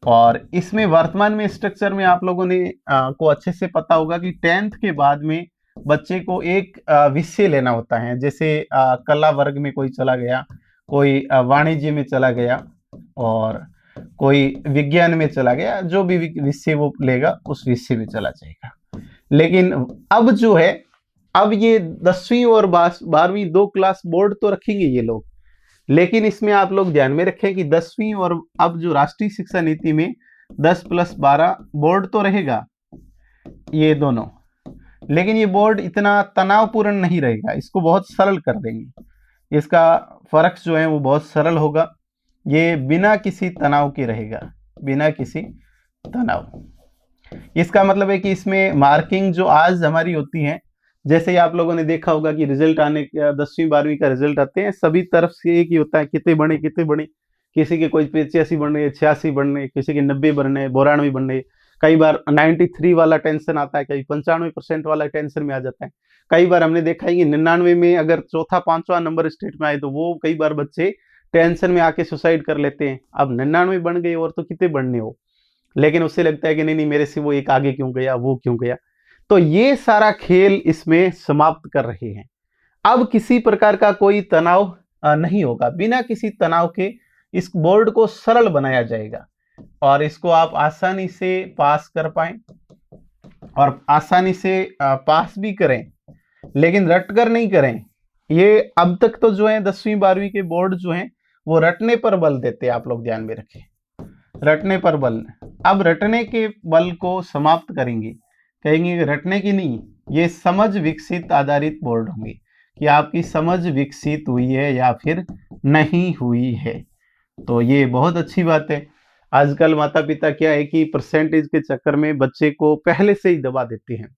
और इसमें वर्तमान में स्ट्रक्चर में आप लोगों ने को अच्छे से पता होगा कि 10th के बाद में बच्चे को एक विषय लेना होता है। जैसे कला वर्ग में कोई चला गया, कोई वाणिज्य में चला गया और कोई विज्ञान में चला गया, जो भी विषय वो लेगा उस विषय में चला जाएगा। लेकिन अब जो है, अब ये 10वीं और 12वीं 2 क्लास बोर्ड तो रखेंगे ये लोग, लेकिन इसमें आप लोग ध्यान में रखें कि 10वीं और अब जो राष्ट्रीय शिक्षा नीति में 10+12 बोर्ड तो रहेगा ये दोनों, लेकिन ये बोर्ड इतना तनावपूर्ण नहीं रहेगा, इसको बहुत सरल कर देंगे। इसका फर्क जो है वो बहुत सरल होगा, ये बिना किसी तनाव के रहेगा, बिना किसी तनाव। इसका मतलब है कि इसमें मार्किंग जो आज हमारी होती है, जैसे ही आप लोगों ने देखा होगा कि रिजल्ट आने 10वीं 12वीं का रिजल्ट आते हैं, सभी तरफ से एक ही होता है, कितने बने कितने बने, किसी के कोई 85 बन रहे, 86 बन रहे, किसी के 90 बन रहे, 92 बन रहे, कई बार 93 वाला टेंशन आता है, कई 95% वाला टेंशन में आ जाता है। कई बार हमने देखा है कि 99 में अगर चौथा 5वां नंबर स्टेट में आए तो वो कई बार बच्चे टेंशन में आके सुसाइड कर लेते हैं। अब 99 बन गए और तो कितने बढ़ने हो, लेकिन उससे लगता है कि नहीं नहीं मेरे से वो एक आगे क्यों गया, वो क्यों गया। तो ये सारा खेल इसमें समाप्त कर रहे हैं। अब किसी प्रकार का कोई तनाव नहीं होगा, बिना किसी तनाव के इस बोर्ड को सरल बनाया जाएगा और इसको आप आसानी से पास कर पाएं और आसानी से पास भी करें, लेकिन रटकर नहीं करें। ये अब तक तो जो है 10वीं 12वीं के बोर्ड जो हैं वो रटने पर बल देते हैं, आप लोग ध्यान में रखें, रटने पर बल। अब रटने के बल को समाप्त करेंगे, कहेंगे कि रटने की नहीं, ये समझ विकसित आधारित बोर्ड होंगे कि आपकी समझ विकसित हुई है या फिर नहीं हुई है। तो ये बहुत अच्छी बात है। आजकल माता पिता क्या है कि परसेंटेज के चक्कर में बच्चे को पहले से ही दबा देते हैं,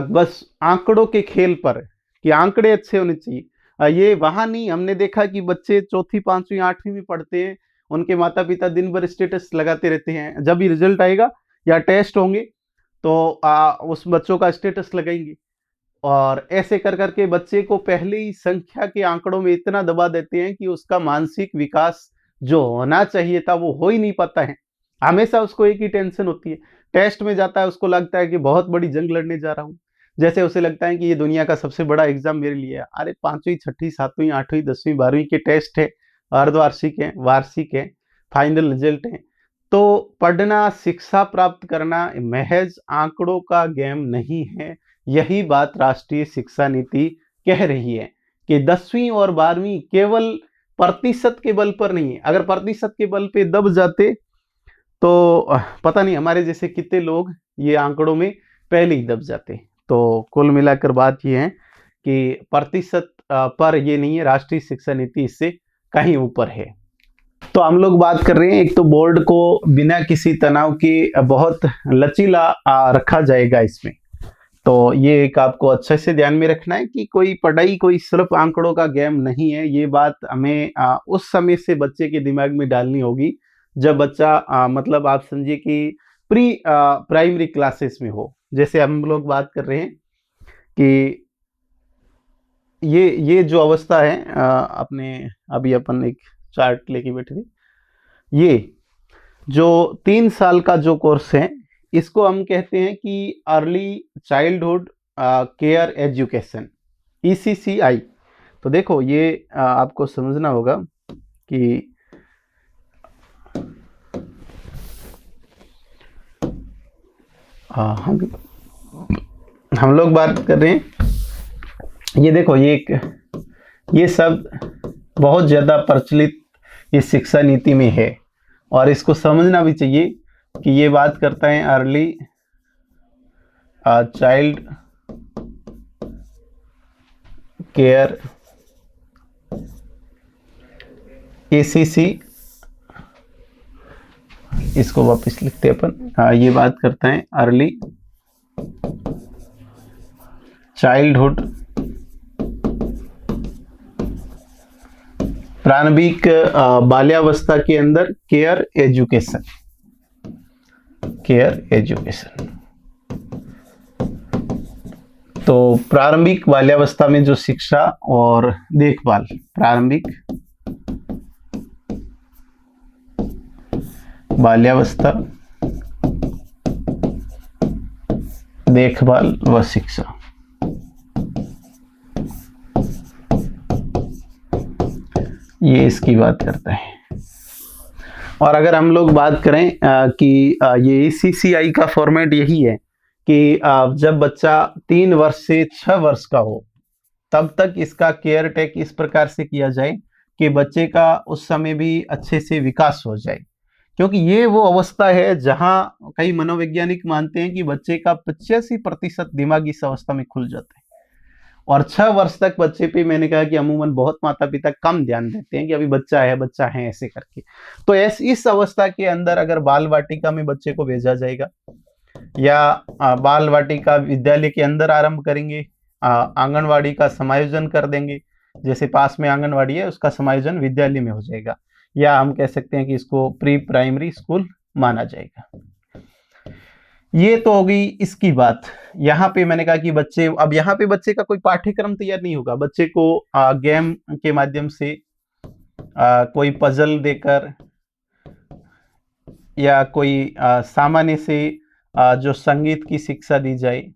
बस आंकड़ों के खेल पर कि आंकड़े अच्छे होने चाहिए। ये वहां नहीं, हमने देखा कि बच्चे चौथी 5वीं 8वीं में पढ़ते हैं, उनके माता पिता दिन भर स्टेटस लगाते रहते हैं, जब भी रिजल्ट आएगा या टेस्ट होंगे तो उस बच्चों का स्टेटस लगाएंगे और ऐसे कर करके बच्चे को पहले ही संख्या के आंकड़ों में इतना दबा देते हैं कि उसका मानसिक विकास जो होना चाहिए था वो हो ही नहीं पाता है। हमेशा उसको एक ही टेंशन होती है, टेस्ट में जाता है उसको लगता है कि बहुत बड़ी जंग लड़ने जा रहा हूँ, जैसे उसे लगता है कि ये दुनिया का सबसे बड़ा एग्जाम मेरे लिए है। अरे 5वीं 6वीं 7वीं 8वीं 10वीं 12वीं के टेस्ट है, अर्धवार्षिक है, वार्षिक है, फाइनल रिजल्ट है। तो पढ़ना, शिक्षा प्राप्त करना महज आंकड़ों का गेम नहीं है। यही बात राष्ट्रीय शिक्षा नीति कह रही है कि 10वीं और 12वीं केवल प्रतिशत के बल पर नहीं है। अगर प्रतिशत के बल पे दब जाते तो पता नहीं हमारे जैसे कितने लोग ये आंकड़ों में पहले ही दब जाते। तो कुल मिलाकर बात ये है कि प्रतिशत पर ये नहीं है, राष्ट्रीय शिक्षा नीति इससे कहीं ऊपर है। तो हम लोग बात कर रहे हैं, एक तो बोर्ड को बिना किसी तनाव के बहुत लचीला रखा जाएगा इसमें। तो ये एक आपको अच्छे से ध्यान में रखना है कि कोई पढ़ाई कोई सिर्फ आंकड़ों का गेम नहीं है। ये बात हमें उस समय से बच्चे के दिमाग में डालनी होगी जब बच्चा मतलब आप समझिए कि प्राइमरी क्लासेस में हो। जैसे हम लोग बात कर रहे हैं कि ये जो अवस्था है, अपने अभी अपन एक चार्ट लेके बैठे थे, ये जो 3 साल का जो कोर्स है इसको हम कहते हैं कि early childhood care education, ECCI। तो देखो ये आपको समझना होगा कि हम लोग बात कर रहे हैं, ये देखो ये शब्द बहुत ज़्यादा प्रचलित इस शिक्षा नीति में है और इसको समझना भी चाहिए कि ये बात करता है अर्ली चाइल्ड केयर ACC, इसको वापस लिखते हैं अपन। ये बात करता है अर्ली चाइल्डहुड, प्रारंभिक बाल्यावस्था के अंदर केयर एजुकेशन, केयर एजुकेशन। तो प्रारंभिक बाल्यावस्था में जो शिक्षा और देखभाल, प्रारंभिक बाल्यावस्था, देखभाल व शिक्षा, ये इसकी बात करता है। और अगर हम लोग बात करें कि ये CCI का फॉर्मेट यही है कि जब बच्चा 3 वर्ष से 6 वर्ष का हो तब तक इसका केयर टेक इस प्रकार से किया जाए कि बच्चे का उस समय भी अच्छे से विकास हो जाए, क्योंकि ये वो अवस्था है जहां कई मनोवैज्ञानिक मानते हैं कि बच्चे का 85% दिमाग इस अवस्था में खुल जाता है। और 6 वर्ष तक बच्चे पे मैंने कहा कि अमूमन बहुत माता पिता कम ध्यान देते हैं कि अभी बच्चा है ऐसे करके। तो इस अवस्था के अंदर अगर बाल वाटिका में बच्चे को भेजा जाएगा या बाल वाटिका विद्यालय के अंदर आरंभ करेंगे, आंगनवाड़ी का समायोजन कर देंगे, जैसे पास में आंगनवाड़ी है उसका समायोजन विद्यालय में हो जाएगा, या हम कह सकते हैं कि इसको प्री प्राइमरी स्कूल माना जाएगा। ये तो हो गई इसकी बात। यहाँ पे मैंने कहा कि अब यहाँ पे बच्चे का कोई पाठ्यक्रम तैयार नहीं होगा, बच्चे को गेम के माध्यम से कोई पजल देकर या कोई सामान्य से जो संगीत की शिक्षा दी जाए,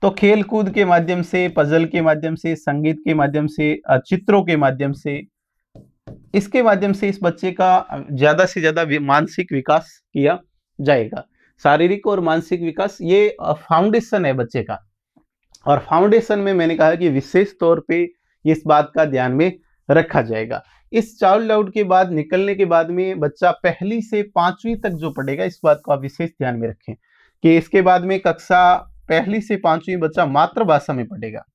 तो खेल कूद के माध्यम से, पजल के माध्यम से, संगीत के माध्यम से, चित्रों के माध्यम से, इसके माध्यम से इस बच्चे का ज्यादा से ज्यादा मानसिक विकास किया जाएगा। शारीरिक और मानसिक विकास ये फाउंडेशन है बच्चे का, और फाउंडेशन में मैंने कहा कि विशेष तौर पे इस बात का ध्यान में रखा जाएगा। इस चाइल्ड हुड के बाद निकलने के बाद में बच्चा 1ली से 5वीं तक जो पढ़ेगा, इस बात को आप विशेष ध्यान में रखें कि इसके बाद में कक्षा 1ली से 5वीं बच्चा मातृभाषा में पढ़ेगा।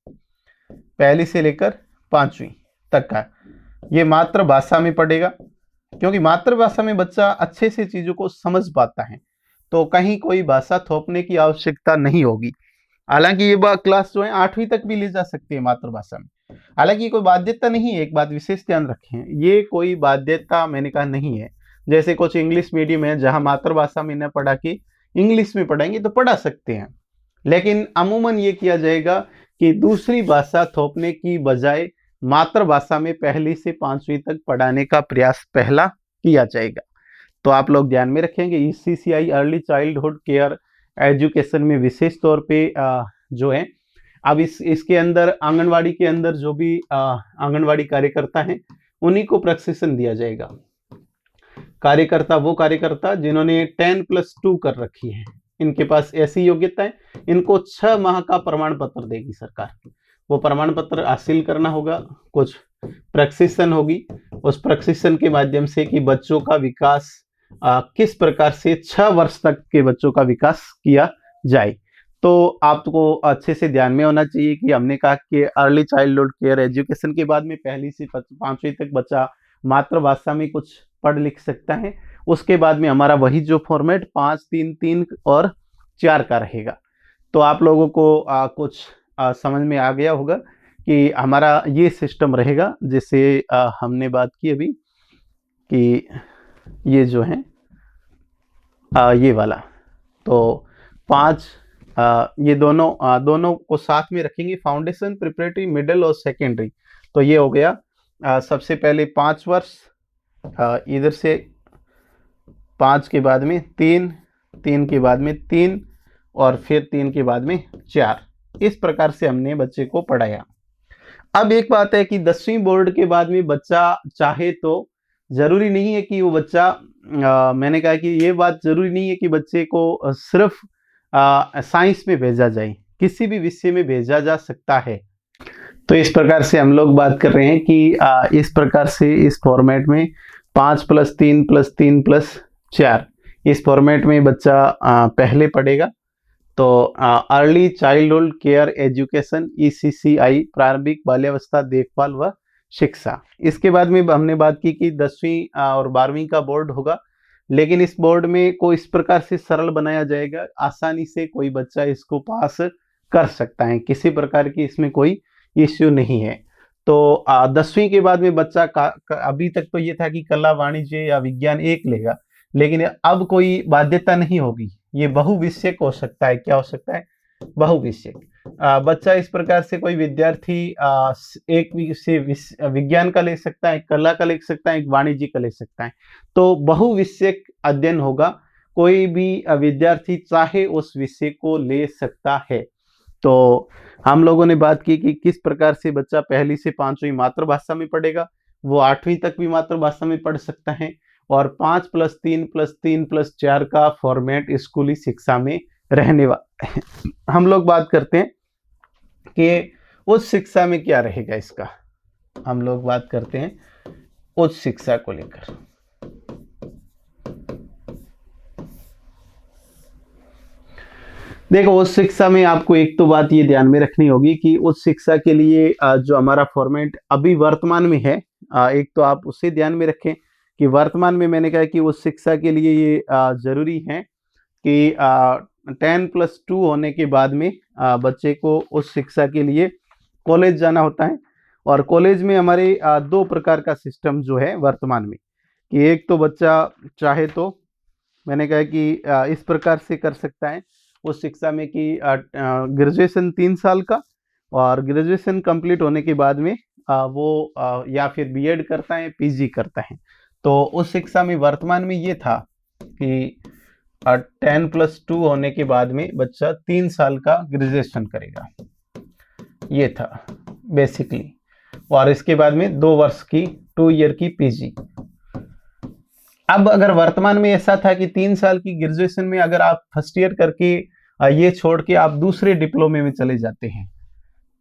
1ली से लेकर 5वीं तक का ये मातृभाषा में पढ़ेगा, क्योंकि मातृभाषा में बच्चा अच्छे से चीजों को समझ पाता है, तो कहीं कोई भाषा थोपने की आवश्यकता नहीं होगी। हालांकि ये क्लास जो है 8वीं तक भी ले जा सकते हैं मातृभाषा में, हालांकि कोई बाध्यता नहीं है। एक बात विशेष ध्यान रखें, ये कोई बाध्यता मैंने कहा नहीं है। जैसे कुछ इंग्लिश मीडियम है जहां मातृभाषा में न पढ़ा के इंग्लिश में पढ़ाएंगे तो पढ़ा सकते हैं, लेकिन अमूमन ये किया जाएगा कि दूसरी भाषा थोपने की बजाय मातृभाषा में 1ली से 5वीं तक पढ़ाने का प्रयास पहला किया जाएगा। तो आप लोग ध्यान में रखेंगे CCI early childhood care education में विशेष तौर पे जो है, अब इसके अंदर आंगनवाड़ी के अंदर जो भी आंगनवाड़ी कार्यकर्ता हैं उन्हीं को प्रशिक्षण दिया जाएगा। वो कार्यकर्ता जिन्होंने 10+2 कर रखी है, इनके पास ऐसी योग्यता है, इनको 6 माह का प्रमाण पत्र देगी सरकार। वो प्रमाण पत्र हासिल करना होगा, कुछ प्रशिक्षण होगी, उस प्रशिक्षण के माध्यम से कि बच्चों का विकास किस प्रकार से 6 वर्ष तक के बच्चों का विकास किया जाए। तो आपको अच्छे से ध्यान में होना चाहिए कि हमने कहा कि अर्ली चाइल्डहुड केयर एजुकेशन के बाद में 1ली से 5वीं तक बच्चा मातृभाषा में कुछ पढ़ लिख सकता है। उसके बाद में हमारा वही जो फॉर्मेट 5, 3, 3 और 4 का रहेगा। तो आप लोगों को कुछ समझ में आ गया होगा कि हमारा ये सिस्टम रहेगा, जैसे हमने बात की अभी कि ये जो है ये वाला, तो 5 ये दोनों को साथ में रखेंगे, फाउंडेशन, प्रिपरेटरी, मिडिल और सेकेंडरी। तो ये हो गया सबसे पहले 5 वर्ष, इधर से 5 के बाद में 3, 3 के बाद में 3 और फिर 3 के बाद में 4। इस प्रकार से हमने बच्चे को पढ़ाया। अब एक बात है कि 10वीं बोर्ड के बाद में बच्चा चाहे तो जरूरी नहीं है कि वो बच्चा मैंने कहा कि ये बात जरूरी नहीं है कि बच्चे को सिर्फ साइंस में भेजा जाए, किसी भी विषय में भेजा जा सकता है। तो इस प्रकार से हम लोग बात कर रहे हैं कि इस प्रकार से इस फॉर्मेट में 5+3+3+4 इस फॉर्मेट में बच्चा पहले पढ़ेगा। तो early childhood care education ECCI प्रारंभिक बाल्यावस्था देखभाल व शिक्षा। इसके बाद में हमने बात की कि 10वीं और 12वीं का बोर्ड होगा, लेकिन इस बोर्ड में को इस प्रकार से सरल बनाया जाएगा, आसानी से कोई बच्चा इसको पास कर सकता है, किसी प्रकार की इसमें कोई इश्यू नहीं है। तो 10वीं के बाद में बच्चा अभी तक तो ये था कि कला, वाणिज्य या विज्ञान एक लेगा, लेकिन अब कोई बाध्यता नहीं होगी, ये बहुविषयक हो सकता है। क्या हो सकता है? बहुविषयक। बच्चा इस प्रकार से कोई विद्यार्थी एक से विज्ञान का ले सकता है, कला का ले सकता है, एक वाणिज्य का ले सकता है। तो बहुविषयक अध्ययन होगा, कोई भी विद्यार्थी चाहे उस विषय को ले सकता है। तो हम लोगों ने बात की कि किस प्रकार से बच्चा 1ली से 5वीं मातृभाषा में पढ़ेगा, वो 8वीं तक भी मातृभाषा में पढ़ सकता है, और 5+3+3+4 का फॉर्मेट स्कूली शिक्षा में रहने वाला है। हम लोग बात करते हैं कि उच्च शिक्षा में क्या रहेगा इसका। हम लोग बात करते हैं उच्च शिक्षा को लेकर। देखो, उच्च शिक्षा में आपको एक तो बात ये ध्यान में रखनी होगी कि उच्च शिक्षा के लिए जो हमारा फॉर्मेट अभी वर्तमान में है, एक तो आप उसे ध्यान में रखें कि वर्तमान में मैंने कहा कि उच्च शिक्षा के लिए ये जरूरी है कि 10+2 होने के बाद में बच्चे को उच्च शिक्षा के लिए कॉलेज जाना होता है। और कॉलेज में हमारे दो प्रकार का सिस्टम जो है वर्तमान में, कि एक तो बच्चा चाहे तो मैंने कहा कि इस प्रकार से कर सकता है उस शिक्षा में कि ग्रेजुएशन 3 साल का, और ग्रेजुएशन कंप्लीट होने के बाद में वो या फिर बीएड करता है, पीजी करता है। तो उस शिक्षा में वर्तमान में ये था कि 10+2 होने के बाद में बच्चा 3 साल का ग्रेजुएशन करेगा, ये था बेसिकली। और इसके बाद में 2 वर्ष की 2 ईयर की पीजी। अब अगर वर्तमान में ऐसा था कि 3 साल की ग्रेजुएशन में अगर आप फर्स्ट ईयर करके ये छोड़ के आप दूसरे डिप्लोमे में चले जाते हैं,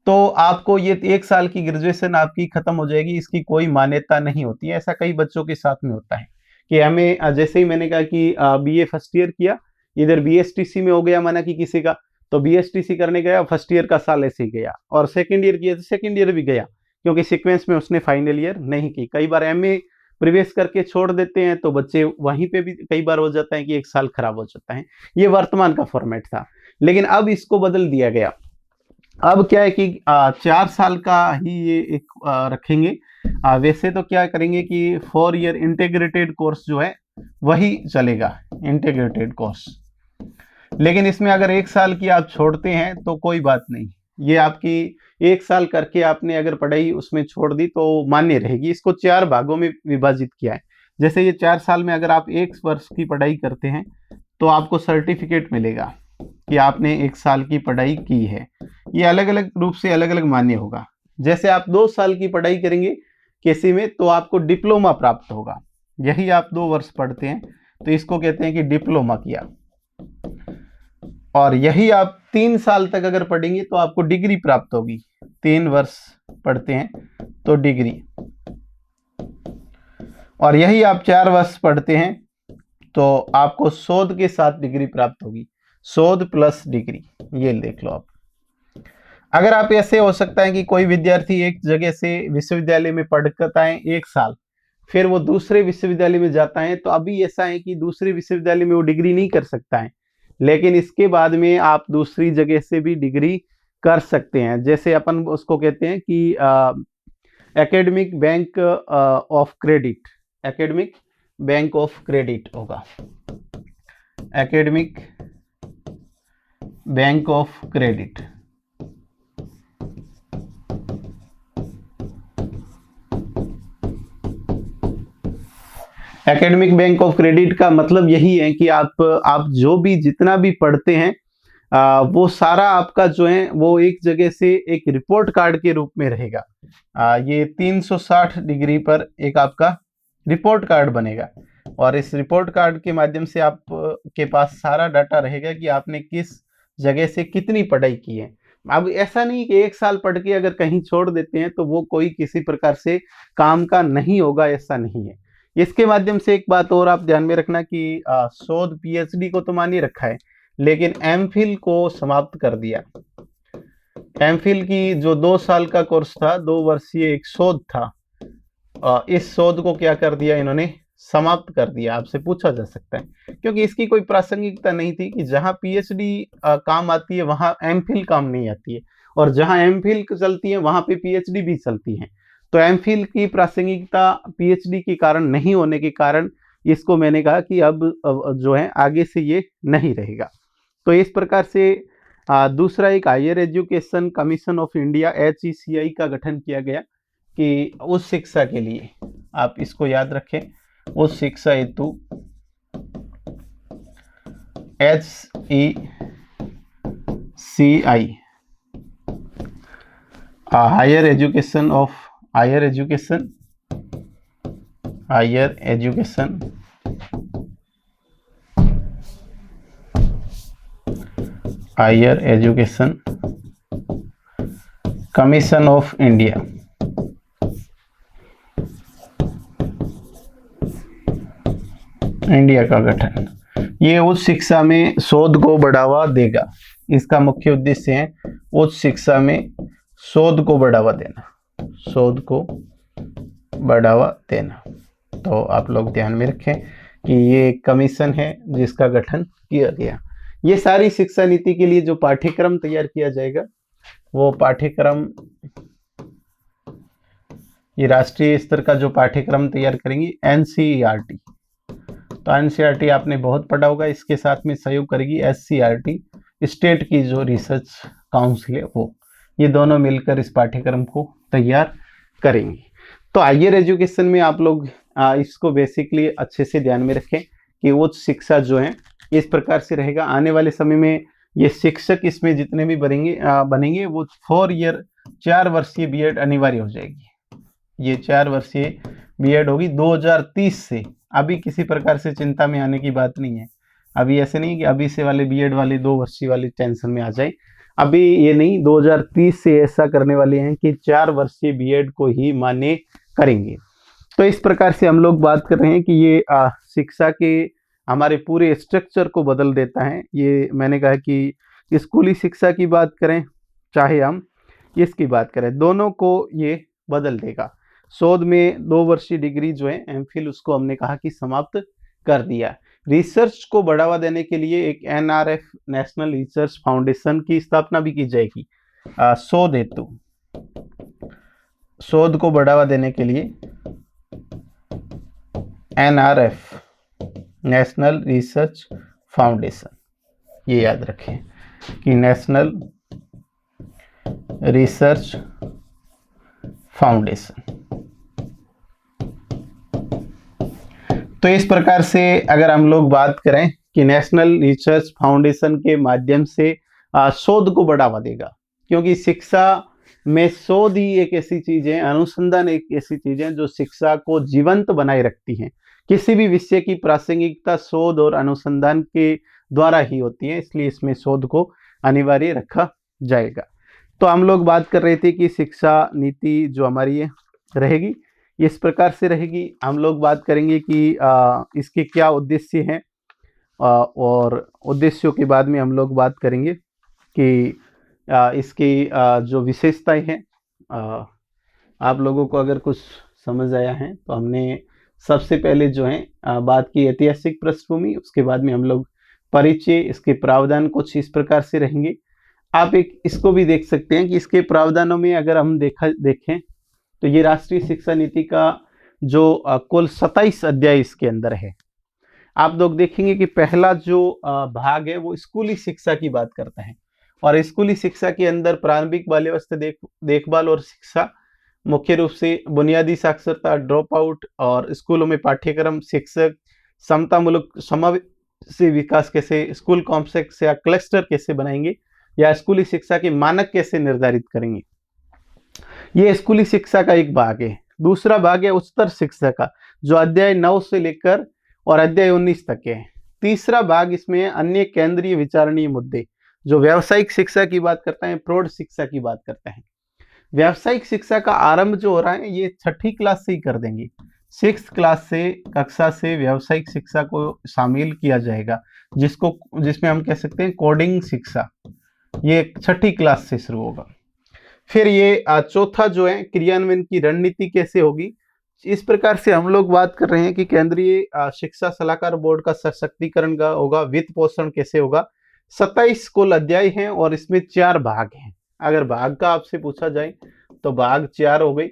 तो आपको ये 1 साल की ग्रेजुएशन आपकी खत्म हो जाएगी, इसकी कोई मान्यता नहीं होती है। ऐसा कई बच्चों के साथ में होता है कि हमें जैसे ही मैंने कहा कि बीए फर्स्ट ईयर किया, इधर बीएसटीसी में हो गया माना कि किसी का, तो बीएसटीसी करने गया, फर्स्ट ईयर का साल ऐसे ही गया, और सेकेंड ईयर किया तो सेकेंड ईयर भी गया, क्योंकि सीक्वेंस में उसने फाइनल ईयर नहीं की। कई बार एमए प्रवेश करके छोड़ देते हैं तो बच्चे वहीं पे भी कई बार हो जाता है कि 1 साल खराब हो जाता है। ये वर्तमान का फॉर्मेट था, लेकिन अब इसको बदल दिया गया। अब क्या है कि 4 साल का ही ये एक रखेंगे। वैसे तो क्या करेंगे कि 4 ईयर इंटीग्रेटेड कोर्स जो है वही चलेगा, इंटीग्रेटेड कोर्स। लेकिन इसमें अगर 1 साल की आप छोड़ते हैं तो कोई बात नहीं, ये आपकी 1 साल करके आपने अगर पढ़ाई उसमें छोड़ दी तो मान्य रहेगी। इसको 4 भागों में विभाजित किया है। जैसे ये 4 साल में अगर आप 1 वर्ष की पढ़ाई करते हैं तो आपको सर्टिफिकेट मिलेगा कि आपने 1 साल की पढ़ाई की है। ये अलग अलग रूप से अलग अलग मान्य होगा। जैसे आप 2 साल की पढ़ाई करेंगे किसी में तो आपको डिप्लोमा प्राप्त होगा। यही आप 2 वर्ष पढ़ते हैं तो इसको कहते हैं कि डिप्लोमा किया। और यही आप 3 साल तक अगर पढ़ेंगे तो आपको डिग्री प्राप्त होगी। 3 वर्ष पढ़ते हैं तो डिग्री। और यही आप 4 वर्ष पढ़ते हैं तो आपको शोध के साथ डिग्री प्राप्त होगी, शोध प्लस डिग्री। ये देख लो आप। अगर आप ऐसे हो सकता है कि कोई विद्यार्थी एक जगह से विश्वविद्यालय में पढ़ करता है 1 साल, फिर वो दूसरे विश्वविद्यालय में जाता है, तो अभी ऐसा है कि दूसरे विश्वविद्यालय में वो डिग्री नहीं कर सकता है, लेकिन इसके बाद में आप दूसरी जगह से भी डिग्री कर सकते हैं। जैसे अपन उसको कहते हैं कि academic bank of credit, academic bank of credit होगा, academic bank of credit. Academic bank of credit का मतलब यही है कि आप जो भी जितना भी पढ़ते हैं वो सारा आपका जो है वो एक जगह से एक रिपोर्ट कार्ड के रूप में रहेगा। ये 360 डिग्री पर एक आपका रिपोर्ट कार्ड बनेगा, और इस रिपोर्ट कार्ड के माध्यम से आप के पास सारा डाटा रहेगा कि आपने किस जगह से कितनी पढ़ाई की है। अब ऐसा नहीं कि 1 साल पढ़ के अगर कहीं छोड़ देते हैं तो वो कोई किसी प्रकार से काम का नहीं होगा, ऐसा नहीं है। इसके माध्यम से एक बात और आप ध्यान में रखना कि शोध पीएचडी को तो मान्य रखा है, लेकिन एमफिल को समाप्त कर दिया। एमफिल की जो 2 साल का कोर्स था, 2 वर्षीय एक शोध था, इस शोध को क्या कर दिया इन्होंने, समाप्त कर दिया। आपसे पूछा जा सकता है, क्योंकि इसकी कोई प्रासंगिकता नहीं थी कि जहां पीएचडी काम आती है वहां एमफिल काम नहीं आती है, और जहां एमफिल चलती है वहां पे पीएचडी भी चलती है। तो एमफिल की प्रासंगिकता पीएचडी के कारण नहीं होने के कारण इसको मैंने कहा कि अब जो है आगे से ये नहीं रहेगा। तो इस प्रकार से दूसरा एक higher education commission of India HECI का गठन किया गया कि उस शिक्षा के लिए, आप इसको याद रखें, उस शिक्षा हेतु HECI higher education higher education commission of India. India का गठन, ये उच्च शिक्षा में शोध को बढ़ावा देगा। इसका मुख्य उद्देश्य है उच्च शिक्षा में शोध को बढ़ावा देना, शोध को बढ़ावा देना। तो आप लोग ध्यान में रखें कि ये कमीशन है जिसका गठन किया गया। ये सारी शिक्षा नीति के लिए जो पाठ्यक्रम तैयार किया जाएगा वो पाठ्यक्रम, ये राष्ट्रीय स्तर का जो पाठ्यक्रम तैयार करेंगी एनसीईआरटी। तो एनसीईआरटी आपने बहुत पढ़ा होगा, इसके साथ में सहयोग करेगी एससीईआरटी, स्टेट की जो रिसर्च काउंसिल है वो। ये दोनों मिलकर इस पाठ्यक्रम को तैयार करेंगे। तो हायर एजुकेशन में आप लोग इसको बेसिकली अच्छे से ध्यान में रखें कि उच्च शिक्षा जो है इस प्रकार से रहेगा। आने वाले समय में ये शिक्षक इसमें जितने भी बनेंगे वो 4 ईयर 4 वर्षीय बीएड अनिवार्य हो जाएगी। ये 4 वर्षीय बीएड होगी 2030 से। अभी किसी प्रकार से चिंता में आने की बात नहीं है। अभी ऐसे नहीं कि अभी से वाले बीएड वाले 2 वर्षीय वाली टेंशन में आ जाए। अभी ये नहीं, 2030 से ऐसा करने वाले हैं कि 4 वर्षीय बीएड को ही मान्य करेंगे। तो इस प्रकार से हम लोग बात कर रहे हैं कि ये शिक्षा के हमारे पूरे स्ट्रक्चर को बदल देता है। ये मैंने कहा कि स्कूली शिक्षा की बात करें चाहे हम इसकी बात करें, दोनों को ये बदल देगा। शोध में 2 वर्षीय डिग्री जो है एमफिल, उसको हमने कहा कि समाप्त कर दिया। रिसर्च को बढ़ावा देने के लिए एक एनआरएफ नेशनल रिसर्च फाउंडेशन की स्थापना भी की जाएगी। शोध हेतु, शोध को बढ़ावा देने के लिए एनआरएफ नेशनल रिसर्च फाउंडेशन, ये याद रखें कि नेशनल रिसर्च फाउंडेशन। तो इस प्रकार से अगर हम लोग बात करें कि नेशनल रिसर्च फाउंडेशन के माध्यम से शोध को बढ़ावा देगा, क्योंकि शिक्षा में शोध ही एक ऐसी चीज है, अनुसंधान एक ऐसी चीज है जो शिक्षा को जीवंत बनाए रखती है। किसी भी विषय की प्रासंगिकता शोध और अनुसंधान के द्वारा ही होती है, इसलिए इसमें शोध को अनिवार्य रखा जाएगा। तो हम लोग बात कर रहे थे कि शिक्षा नीति जो हमारी है रहेगी इस प्रकार से रहेगी। हम लोग बात करेंगे कि इसके क्या उद्देश्य हैं, और उद्देश्यों के बाद में हम लोग बात करेंगे कि इसकी जो विशेषताएं हैं। आप लोगों को अगर कुछ समझ आया है तो हमने सबसे पहले जो है बात की ऐतिहासिक पृष्ठभूमि, उसके बाद में हम लोग परिचय, इसके प्रावधान कुछ इस प्रकार से रहेंगे। आप इसको भी देख सकते हैं कि इसके प्रावधानों में अगर हम देखें तो ये राष्ट्रीय शिक्षा नीति का जो कुल 27 अध्याय इसके अंदर है। आप लोग देखेंगे कि पहला जो भाग है वो स्कूली शिक्षा की बात करता है, और स्कूली शिक्षा के अंदर प्रारंभिक बाल्यावस्था देखभाल और शिक्षा, मुख्य रूप से बुनियादी साक्षरता, ड्रॉप आउट, और स्कूलों में पाठ्यक्रम, शिक्षक, समतामूलक समावेशी विकास कैसे, स्कूल कॉम्प्लेक्स या क्लस्टर कैसे बनाएंगे, या स्कूली शिक्षा के मानक कैसे निर्धारित करेंगे। ये स्कूली शिक्षा का एक भाग है। दूसरा भाग है उच्चतर शिक्षा का, जो अध्याय 9 से लेकर और अध्याय 19 तक है। तीसरा भाग इसमें अन्य केंद्रीय विचारणीय मुद्दे, जो व्यावसायिक शिक्षा की बात करता है, प्रौढ़ शिक्षा की बात करता है। व्यावसायिक शिक्षा का आरंभ जो हो रहा है ये 6ठी क्लास से ही कर देंगे। 6th क्लास से, कक्षा से व्यावसायिक शिक्षा को शामिल किया जाएगा, जिसमें हम कह सकते हैं कोडिंग शिक्षा, ये 6ठी क्लास से शुरू होगा। फिर ये चौथा जो है क्रियान्वयन की रणनीति कैसे होगी। इस प्रकार से हम लोग बात कर रहे हैं कि केंद्रीय शिक्षा सलाहकार बोर्ड का सशक्तिकरण का होगा, वित्त पोषण कैसे होगा। 27 कुल अध्याय हैं और इसमें 4 भाग हैं। अगर भाग का आपसे पूछा जाए तो भाग 4 हो गई,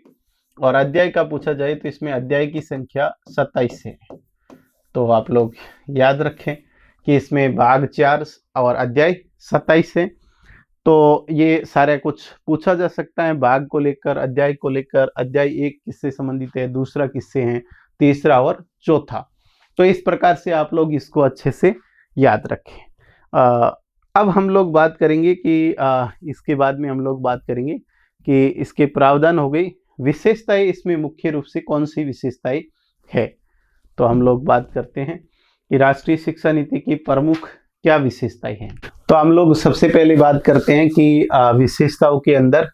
और अध्याय का पूछा जाए तो इसमें अध्याय की संख्या 27 है। तो आप लोग याद रखें कि इसमें भाग 4 और अध्याय 27 है। तो ये सारा कुछ पूछा जा सकता है भाग को लेकर, अध्याय को लेकर। अध्याय 1 किससे संबंधित है, दूसरा किससे है, तीसरा और चौथा। तो इस प्रकार से आप लोग इसको अच्छे से याद रखें। अब हम लोग बात करेंगे कि इसके बाद में हम लोग बात करेंगे कि इसके प्रावधान हो गई। विशेषताएं इसमें मुख्य रूप से कौन सी विशेषताएं है। तो हम लोग बात करते हैं कि राष्ट्रीय शिक्षा नीति की प्रमुख क्या विशेषताएं हैं। तो हम लोग सबसे पहले बात करते हैं कि विशेषताओं के अंदर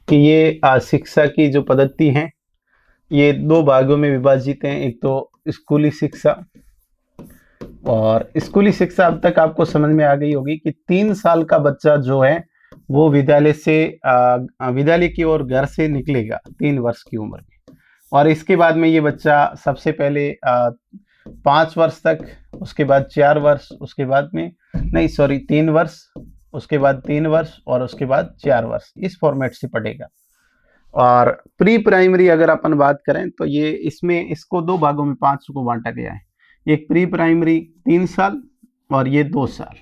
कि ये शिक्षा की जो पद्धति है ये दो भागों में विभाजित हैं। एक तो स्कूली शिक्षा, और स्कूली शिक्षा अब तक आपको समझ में आ गई होगी कि 3 साल का बच्चा जो है वो विद्यालय की ओर घर से निकलेगा 3 वर्ष की उम्र में, और इसके बाद में ये बच्चा सबसे पहले 5 वर्ष तक, उसके बाद 4 वर्ष, उसके बाद में 3 वर्ष, उसके बाद 3 वर्ष और उसके बाद 4 वर्ष, इस फॉर्मेट से पढ़ेगा। और प्री प्राइमरी अगर अपन बात करें तो ये इसको 2 भागों में 5 को बांटा गया है। एक प्री प्राइमरी 3 साल और ये 2 साल।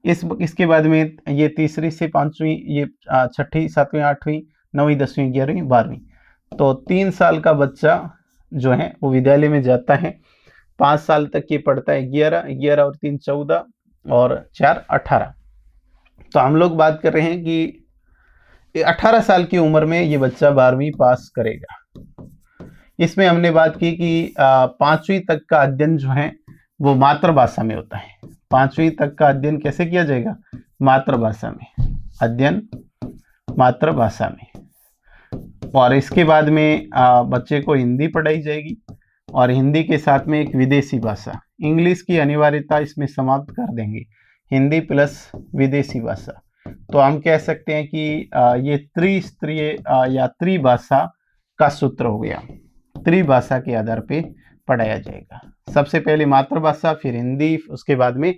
इसके बाद में ये तीसरी से 5वीं, ये 6ठी 7वीं 8वीं 9वीं 10वीं 11वीं 12वीं। तो 3 साल का बच्चा जो है वो विद्यालय में जाता है। 5 साल तक ये पढ़ता है 11 और 3 14 और 4 18। तो हम लोग बात कर रहे हैं कि 18 साल की उम्र में ये बच्चा 12वीं पास करेगा। इसमें हमने बात की कि 5वीं तक का अध्ययन जो है वो मातृभाषा में होता है। 5वीं तक का अध्ययन कैसे किया जाएगा? मातृभाषा में, अध्ययन मातृभाषा में। और इसके बाद में बच्चे को हिंदी पढ़ाई जाएगी, और हिंदी के साथ में एक विदेशी भाषा, इंग्लिश की अनिवार्यता इसमें समाप्त कर देंगे, हिंदी प्लस विदेशी भाषा। तो हम कह सकते हैं कि ये त्रिस्तरीय या त्रिभाषा का सूत्र हो गया। त्रिभाषा के आधार पे पढ़ाया जाएगा। सबसे पहले मातृभाषा, फिर हिंदी, उसके बाद में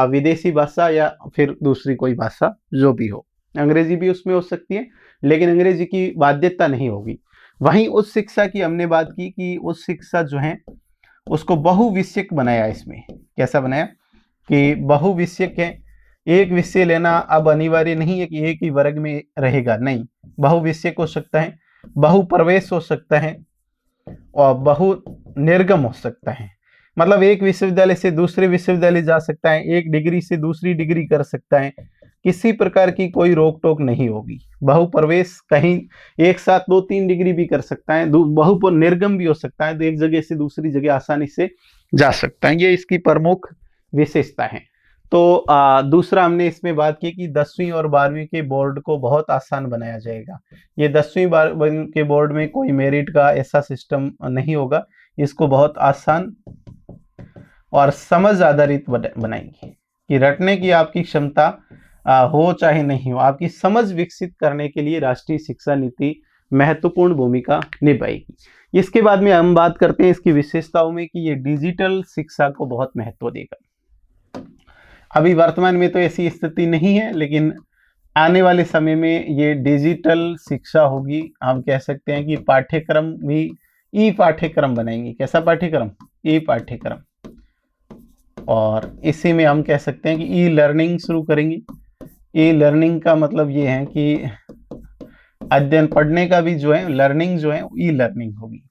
विदेशी भाषा या फिर दूसरी कोई भाषा जो भी हो। अंग्रेजी भी उसमें हो सकती है, लेकिन अंग्रेजी की बाध्यता नहीं होगी। वहीं उस शिक्षा की हमने बात की कि उस शिक्षा जो है उसको बहुविषयक बनाया। इसमें कैसा बनाया कि बहुविषयक है। एक विषय लेना अब अनिवार्य नहीं है कि एक ही वर्ग में रहेगा, नहीं, बहुविषयक हो सकता है, बहुप्रवेश हो सकता है और बहु निर्गम हो सकता है। मतलब एक विश्वविद्यालय से दूसरे विश्वविद्यालय जा सकता है, एक डिग्री से दूसरी डिग्री कर सकता है, किसी प्रकार की कोई रोक टोक नहीं होगी। बहुप्रवेश कहीं एक साथ 2-3 डिग्री भी कर सकता है, बहु निर्गम भी हो सकता है, तो एक जगह से दूसरी जगह आसानी से जा सकता है। ये इसकी प्रमुख विशेषता है। तो दूसरा हमने इसमें बात की कि 10वीं और 12वीं के बोर्ड को बहुत आसान बनाया जाएगा। ये 10वीं 12वीं के बोर्ड में कोई मेरिट का ऐसा सिस्टम नहीं होगा। इसको बहुत आसान और समझ आधारित बनाएंगे कि रटने की आपकी क्षमता हो चाहे नहीं हो, आपकी समझ विकसित करने के लिए राष्ट्रीय शिक्षा नीति महत्वपूर्ण भूमिका निभाएगी। इसके बाद में हम बात करते हैं इसकी विशेषताओं में कि ये डिजिटल शिक्षा को बहुत महत्व देगा। अभी वर्तमान में तो ऐसी स्थिति नहीं है, लेकिन आने वाले समय में ये डिजिटल शिक्षा होगी। हम कह सकते हैं कि पाठ्यक्रम भी ई पाठ्यक्रम बनाएंगे। कैसा पाठ्यक्रम? ई पाठ्यक्रम। और इसी में हम कह सकते हैं कि ई लर्निंग शुरू करेंगे। ई लर्निंग का मतलब ये है कि अध्ययन पढ़ने का भी जो है लर्निंग जो है ई लर्निंग होगी।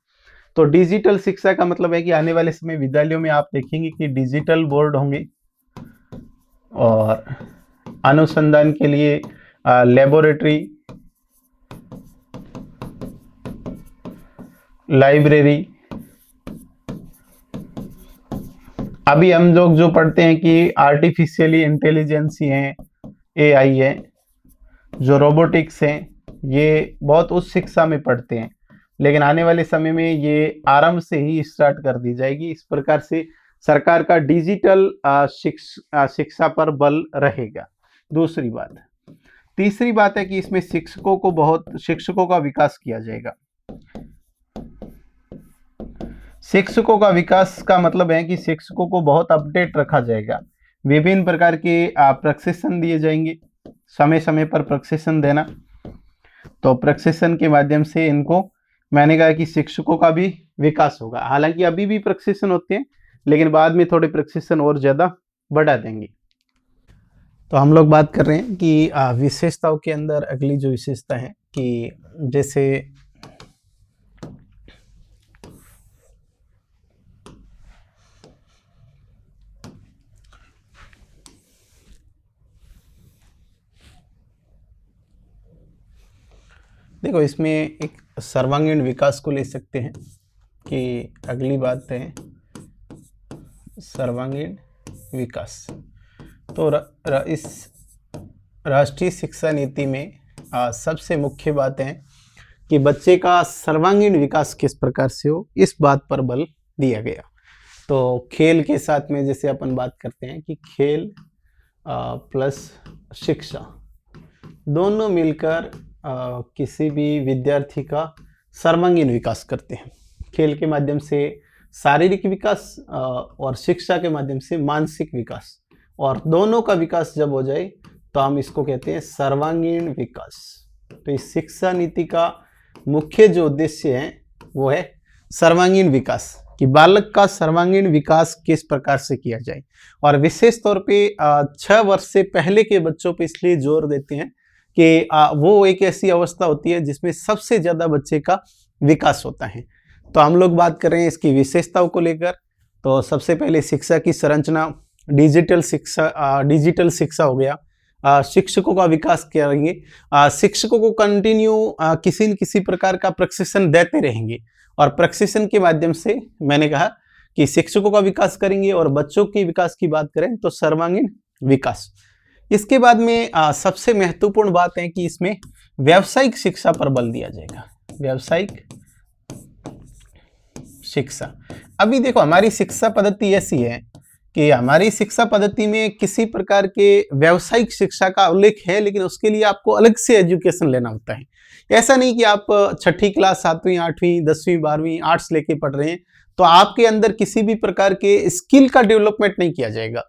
तो डिजिटल शिक्षा का मतलब है कि आने वाले समय विद्यालयों में आप देखेंगे कि डिजिटल बोर्ड होंगे, और अनुसंधान के लिए लेबोरेटरी, लाइब्रेरी। अभी हम लोग जो पढ़ते हैं कि आर्टिफिशियली इंटेलिजेंस है, एआई है, जो रोबोटिक्स है, ये बहुत उच्च शिक्षा में पढ़ते हैं, लेकिन आने वाले समय में ये आरंभ से ही स्टार्ट कर दी जाएगी। इस प्रकार से सरकार का डिजिटल शिक्षा पर बल रहेगा। दूसरी बात। तीसरी बात है कि इसमें शिक्षकों का विकास किया जाएगा। शिक्षकों का विकास का मतलब है कि शिक्षकों को बहुत अपडेट रखा जाएगा। विभिन्न प्रकार के प्रशिक्षण दिए जाएंगे, समय समय पर प्रशिक्षण देना। तो प्रशिक्षण के माध्यम से इनको, मैंने कहा कि शिक्षकों का भी विकास होगा। हालांकि अभी भी प्रशिक्षण होते हैं, लेकिन बाद में थोड़े प्रशिक्षण और ज़्यादा बढ़ा देंगे। तो हम लोग बात कर रहे हैं कि विशेषताओं के अंदर अगली जो विशेषता है कि जैसे देखो, इसमें एक सर्वांगीण विकास को ले सकते हैं। कि अगली बात है सर्वांगीण विकास। तो इस राष्ट्रीय शिक्षा नीति में सबसे मुख्य बात है कि बच्चे का सर्वांगीण विकास किस प्रकार से हो, इस बात पर बल दिया गया। तो खेल के साथ में जैसे अपन बात करते हैं कि खेल प्लस शिक्षा दोनों मिलकर किसी भी विद्यार्थी का सर्वांगीण विकास करते हैं। खेल के माध्यम से शारीरिक विकास और शिक्षा के माध्यम से मानसिक विकास, और दोनों का विकास जब हो जाए तो हम इसको कहते हैं सर्वांगीण विकास। तो इस शिक्षा नीति का मुख्य जो उद्देश्य है वो है सर्वांगीण विकास, कि बालक का सर्वांगीण विकास किस प्रकार से किया जाए। और विशेष तौर पे 6 वर्ष से पहले के बच्चों पे इसलिए जोर देते हैं कि वो एक ऐसी अवस्था होती है जिसमें सबसे ज्यादा बच्चे का विकास होता है। तो हम लोग बात कर रहे हैं इसकी विशेषताओं को लेकर। तो सबसे पहले शिक्षा की संरचना, डिजिटल शिक्षा हो गया, शिक्षकों का विकास करेंगे, शिक्षकों को कंटिन्यू किसी न किसी प्रकार का प्रशिक्षण देते रहेंगे, और प्रशिक्षण के माध्यम से मैंने कहा कि शिक्षकों का विकास करेंगे। और बच्चों के विकास की बात करें तो सर्वांगीण विकास। इसके बाद में सबसे महत्वपूर्ण बात है कि इसमें व्यावसायिक शिक्षा पर बल दिया जाएगा। व्यावसायिक शिक्षा, अभी देखो हमारी शिक्षा पद्धति ऐसी है कि हमारी शिक्षा पद्धति में किसी प्रकार के व्यावसायिक शिक्षा का उल्लेख है, लेकिन उसके लिए आपको अलग से एजुकेशन लेना होता है। ऐसा नहीं कि आप 6ठी क्लास 7वीं 8वीं 10वीं 12वीं आर्ट्स लेके पढ़ रहे हैं तो आपके अंदर किसी भी प्रकार के स्किल का डेवलपमेंट नहीं किया जाएगा।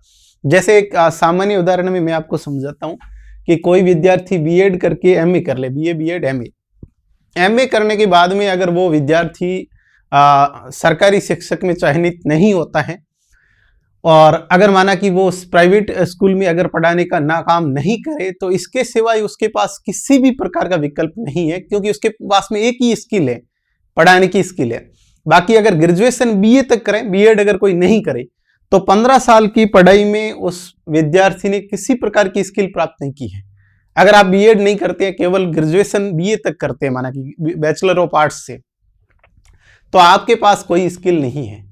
जैसे एक सामान्य उदाहरण में मैं आपको समझाता हूँ कि कोई विद्यार्थी बीएड करके एमए कर ले, बीए बीएड एमए करने के बाद में अगर वो विद्यार्थी सरकारी शिक्षक में चयनित नहीं होता है, और अगर माना कि वो प्राइवेट स्कूल में अगर पढ़ाने का नाकाम नहीं करे, तो इसके सिवाय उसके पास किसी भी प्रकार का विकल्प नहीं है, क्योंकि उसके पास में एक ही स्किल है, पढ़ाने की स्किल है। बाकी अगर ग्रेजुएशन बीए तक करें, बीएड अगर कोई नहीं करे, तो 15 साल की पढ़ाई में उस विद्यार्थी ने किसी प्रकार की स्किल प्राप्त नहीं की है। अगर आप बीएड नहीं करते हैं, केवल ग्रेजुएशन बीए तक करते हैं, माना कि बैचलर ऑफ आर्ट्स से, तो आपके पास कोई स्किल नहीं है।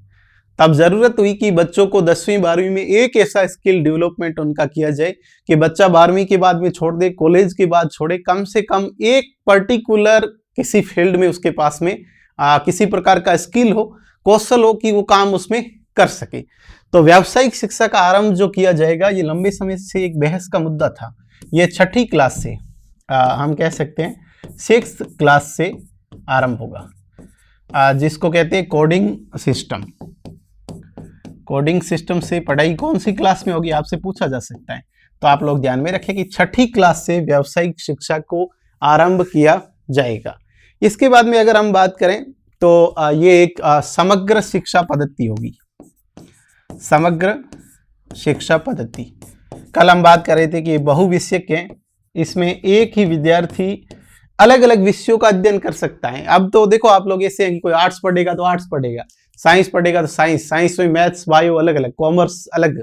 तब जरूरत हुई कि बच्चों को 10वीं 12वीं में एक ऐसा स्किल डेवलपमेंट उनका किया जाए कि बच्चा 12वीं के बाद में छोड़ दे, कॉलेज के बाद छोड़े, कम से कम एक पर्टिकुलर किसी फील्ड में उसके पास में किसी प्रकार का स्किल हो, कौशल हो कि वो काम उसमें कर सके। तो व्यावसायिक शिक्षा का आरंभ जो किया जाएगा, ये लंबे समय से एक बहस का मुद्दा था। ये 6ठी क्लास से हम कह सकते हैं 6th क्लास से आरंभ होगा, जिसको कहते हैं कोडिंग सिस्टम। कोडिंग सिस्टम से पढ़ाई कौन सी क्लास में होगी आपसे पूछा जा सकता है। तो आप लोग ध्यान में रखें कि 6ठी क्लास से व्यावसायिक शिक्षा को आरंभ किया जाएगा। इसके बाद में अगर हम बात करें तो ये एक समग्र शिक्षा पद्धति होगी। समग्र शिक्षा पद्धति, कल हम बात कर रहे थे कि बहुविषयक है, इसमें एक ही विद्यार्थी अलग अलग विषयों का अध्ययन कर सकता है। अब तो देखो आप लोग ऐसे हैं कि कोई आर्ट्स पढ़ेगा तो आर्ट्स पढ़ेगा, साइंस पढ़ेगा तो साइंस में मैथ्स बायो अलग अलग, कॉमर्स अलग।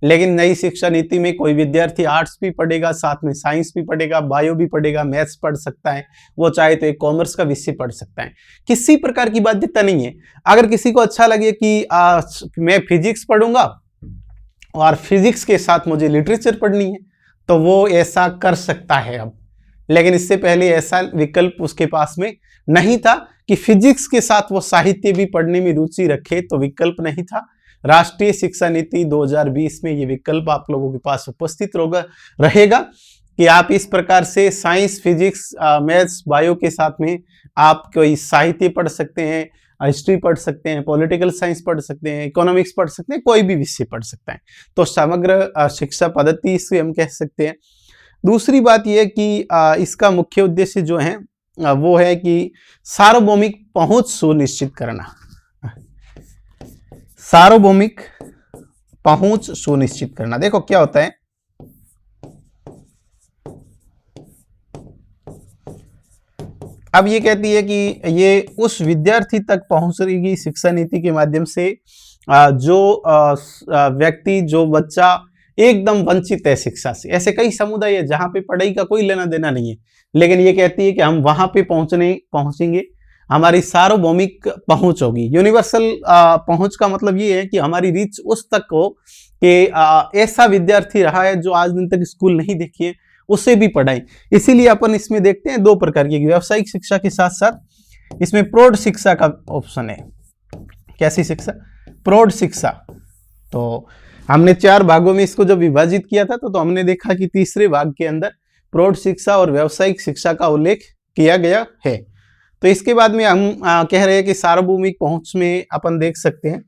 लेकिन नई शिक्षा नीति में कोई विद्यार्थी आर्ट्स भी पढ़ेगा, साथ में साइंस भी पढ़ेगा, बायो भी पढ़ेगा, मैथ्स पढ़ सकता है, वो चाहे तो एक कॉमर्स का विषय पढ़ सकता है। किसी प्रकार की बाध्यता नहीं है। अगर किसी को अच्छा लगे कि मैं फिजिक्स पढ़ूंगा और फिजिक्स के साथ मुझे लिटरेचर पढ़नी है, तो वो ऐसा कर सकता है अब। लेकिन इससे पहले ऐसा विकल्प उसके पास में नहीं था कि फिजिक्स के साथ वो साहित्य भी पढ़ने में रुचि रखे, तो विकल्प नहीं था। राष्ट्रीय शिक्षा नीति 2020 में ये विकल्प आप लोगों के पास उपस्थित रहेगा कि आप इस प्रकार से साइंस, फिजिक्स, मैथ्स, बायो के साथ में आप कोई साहित्य पढ़ सकते हैं, हिस्ट्री पढ़ सकते हैं, पॉलिटिकल साइंस पढ़ सकते हैं, इकोनॉमिक्स पढ़ सकते हैं, कोई भी विषय पढ़ सकता है। तो समग्र शिक्षा पद्धति इसे हम कह सकते हैं। दूसरी बात यह कि इसका मुख्य उद्देश्य जो है वो है कि सार्वभौमिक पहुंच सुनिश्चित करना। सार्वभौमिक पहुंच सुनिश्चित करना, देखो क्या होता है, अब ये कहती है कि ये उस विद्यार्थी तक पहुंचेगी शिक्षा नीति के माध्यम से जो व्यक्ति, जो बच्चा एकदम वंचित है शिक्षा से। ऐसे कई समुदाय है जहां पे पढ़ाई का कोई लेना देना नहीं है, लेकिन ये कहती है कि हम वहां पे पहुंचेंगे हमारी सार्वभौमिक पहुंच होगी। यूनिवर्सल पहुंच का मतलब ये है कि हमारी रीच उस तक हो कि ऐसा विद्यार्थी रहा है जो आज दिन तक स्कूल नहीं देखी है, उसे भी पढ़ाएं। इसीलिए अपन इसमें देखते हैं दो प्रकार की, व्यावसायिक शिक्षा के साथ साथ इसमें प्रौढ़ शिक्षा का ऑप्शन है। कैसी शिक्षा? प्रौढ़ शिक्षा। तो हमने 4 भागों में इसको जब विभाजित किया था तो हमने देखा कि तीसरे भाग के अंदर प्रौढ़ शिक्षा और व्यावसायिक शिक्षा का उल्लेख किया गया है। तो इसके बाद में हम कह रहे हैं कि सार्वभौमिक पहुंच में अपन देख सकते हैं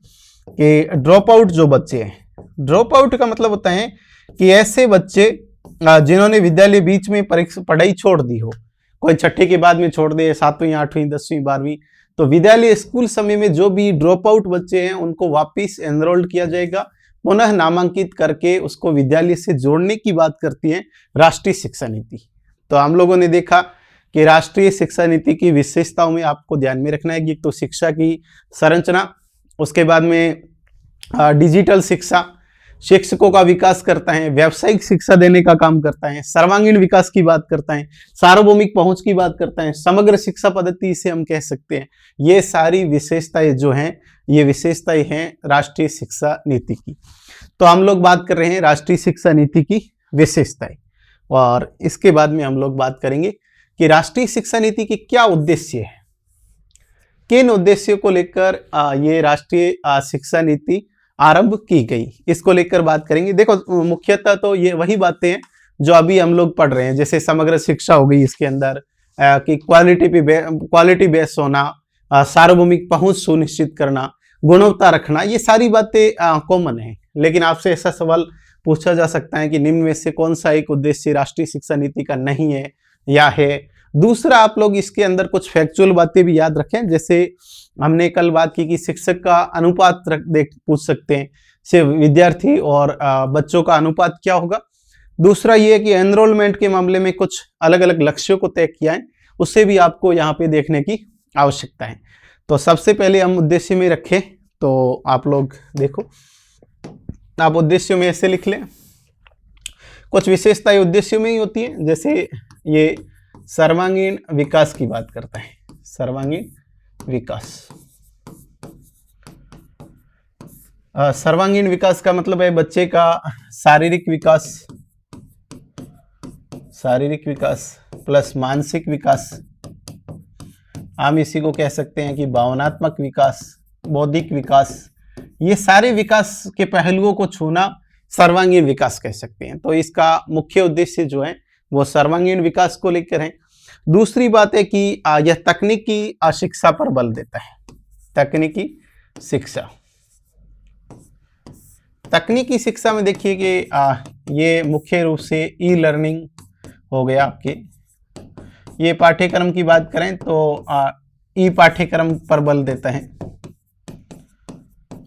कि ड्रॉप आउट जो बच्चे हैं, ड्रॉप आउट का मतलब होता है कि ऐसे बच्चे जिन्होंने विद्यालय बीच में पढ़ाई छोड़ दी हो, कोई छठे के बाद में छोड़ दे, 7वीं 8वीं 10वीं 12वीं, तो विद्यालय स्कूल समय में जो भी ड्रॉप आउट बच्चे हैं उनको वापिस एनरोल्ड किया जाएगा, पुनः नामांकित करके उसको विद्यालय से जोड़ने की बात करती है राष्ट्रीय शिक्षा नीति। तो हम लोगों ने देखा कि राष्ट्रीय शिक्षा नीति की विशेषताओं में आपको ध्यान में रखना है कि तो शिक्षा की संरचना, उसके बाद में डिजिटल शिक्षा, शिक्षकों का विकास करता है, व्यावसायिक शिक्षा देने का काम करता है, सर्वांगीण विकास की बात करता है, सार्वभौमिक पहुंच की बात करता है, समग्र शिक्षा पद्धति इसे हम कह सकते हैं। ये सारी विशेषताएं जो हैं, ये विशेषताएं हैं राष्ट्रीय शिक्षा नीति की। तो हम लोग बात कर रहे हैं राष्ट्रीय शिक्षा नीति की विशेषताएं, और इसके बाद में हम लोग बात करेंगे कि राष्ट्रीय शिक्षा नीति के क्या उद्देश्य है, किन उद्देश्यों को लेकर ये राष्ट्रीय शिक्षा नीति आरंभ की गई, इसको लेकर बात करेंगे। देखो मुख्यतः तो ये वही बातें हैं जो अभी हम लोग पढ़ रहे हैं, जैसे समग्र शिक्षा हो गई, इसके अंदर कि क्वालिटी बेस होना, सार्वभौमिक पहुंच सुनिश्चित करना, गुणवत्ता रखना, ये सारी बातें कॉमन है। लेकिन आपसे ऐसा सवाल पूछा जा सकता है कि निम्न में से कौन सा एक उद्देश्य राष्ट्रीय शिक्षा नीति का नहीं है या है। दूसरा, आप लोग इसके अंदर कुछ फैक्चुअल बातें भी याद रखें, जैसे हमने कल बात की कि शिक्षक का अनुपात पूछ सकते हैं, से विद्यार्थी और बच्चों का अनुपात क्या होगा। दूसरा ये है कि एनरोलमेंट के मामले में कुछ अलग अलग लक्ष्यों को तय किया है, उससे भी आपको यहाँ पे देखने की आवश्यकता है। तो सबसे पहले हम उद्देश्य में रखें, तो आप लोग देखो, आप उद्देश्यों में ऐसे लिख लें, कुछ विशेषताएं उद्देश्यों में ही होती है। जैसे ये सर्वांगीण विकास की बात करता है, सर्वांगीण विकास। सर्वांगीण विकास का मतलब है बच्चे का शारीरिक विकास, शारीरिक विकास प्लस मानसिक विकास, हम इसी को कह सकते हैं कि भावनात्मक विकास, बौद्धिक विकास, ये सारे विकास के पहलुओं को छूना सर्वांगीण विकास कह सकते हैं। तो इसका मुख्य उद्देश्य जो है वो सर्वांगीण विकास को लेकर है। दूसरी बात है कि यह तकनीकी शिक्षा पर बल देता है, तकनीकी शिक्षा। तकनीकी शिक्षा में देखिए कि ये मुख्य रूप से ई लर्निंग हो गया आपके, ये पाठ्यक्रम की बात करें तो ई पाठ्यक्रम पर बल देता है।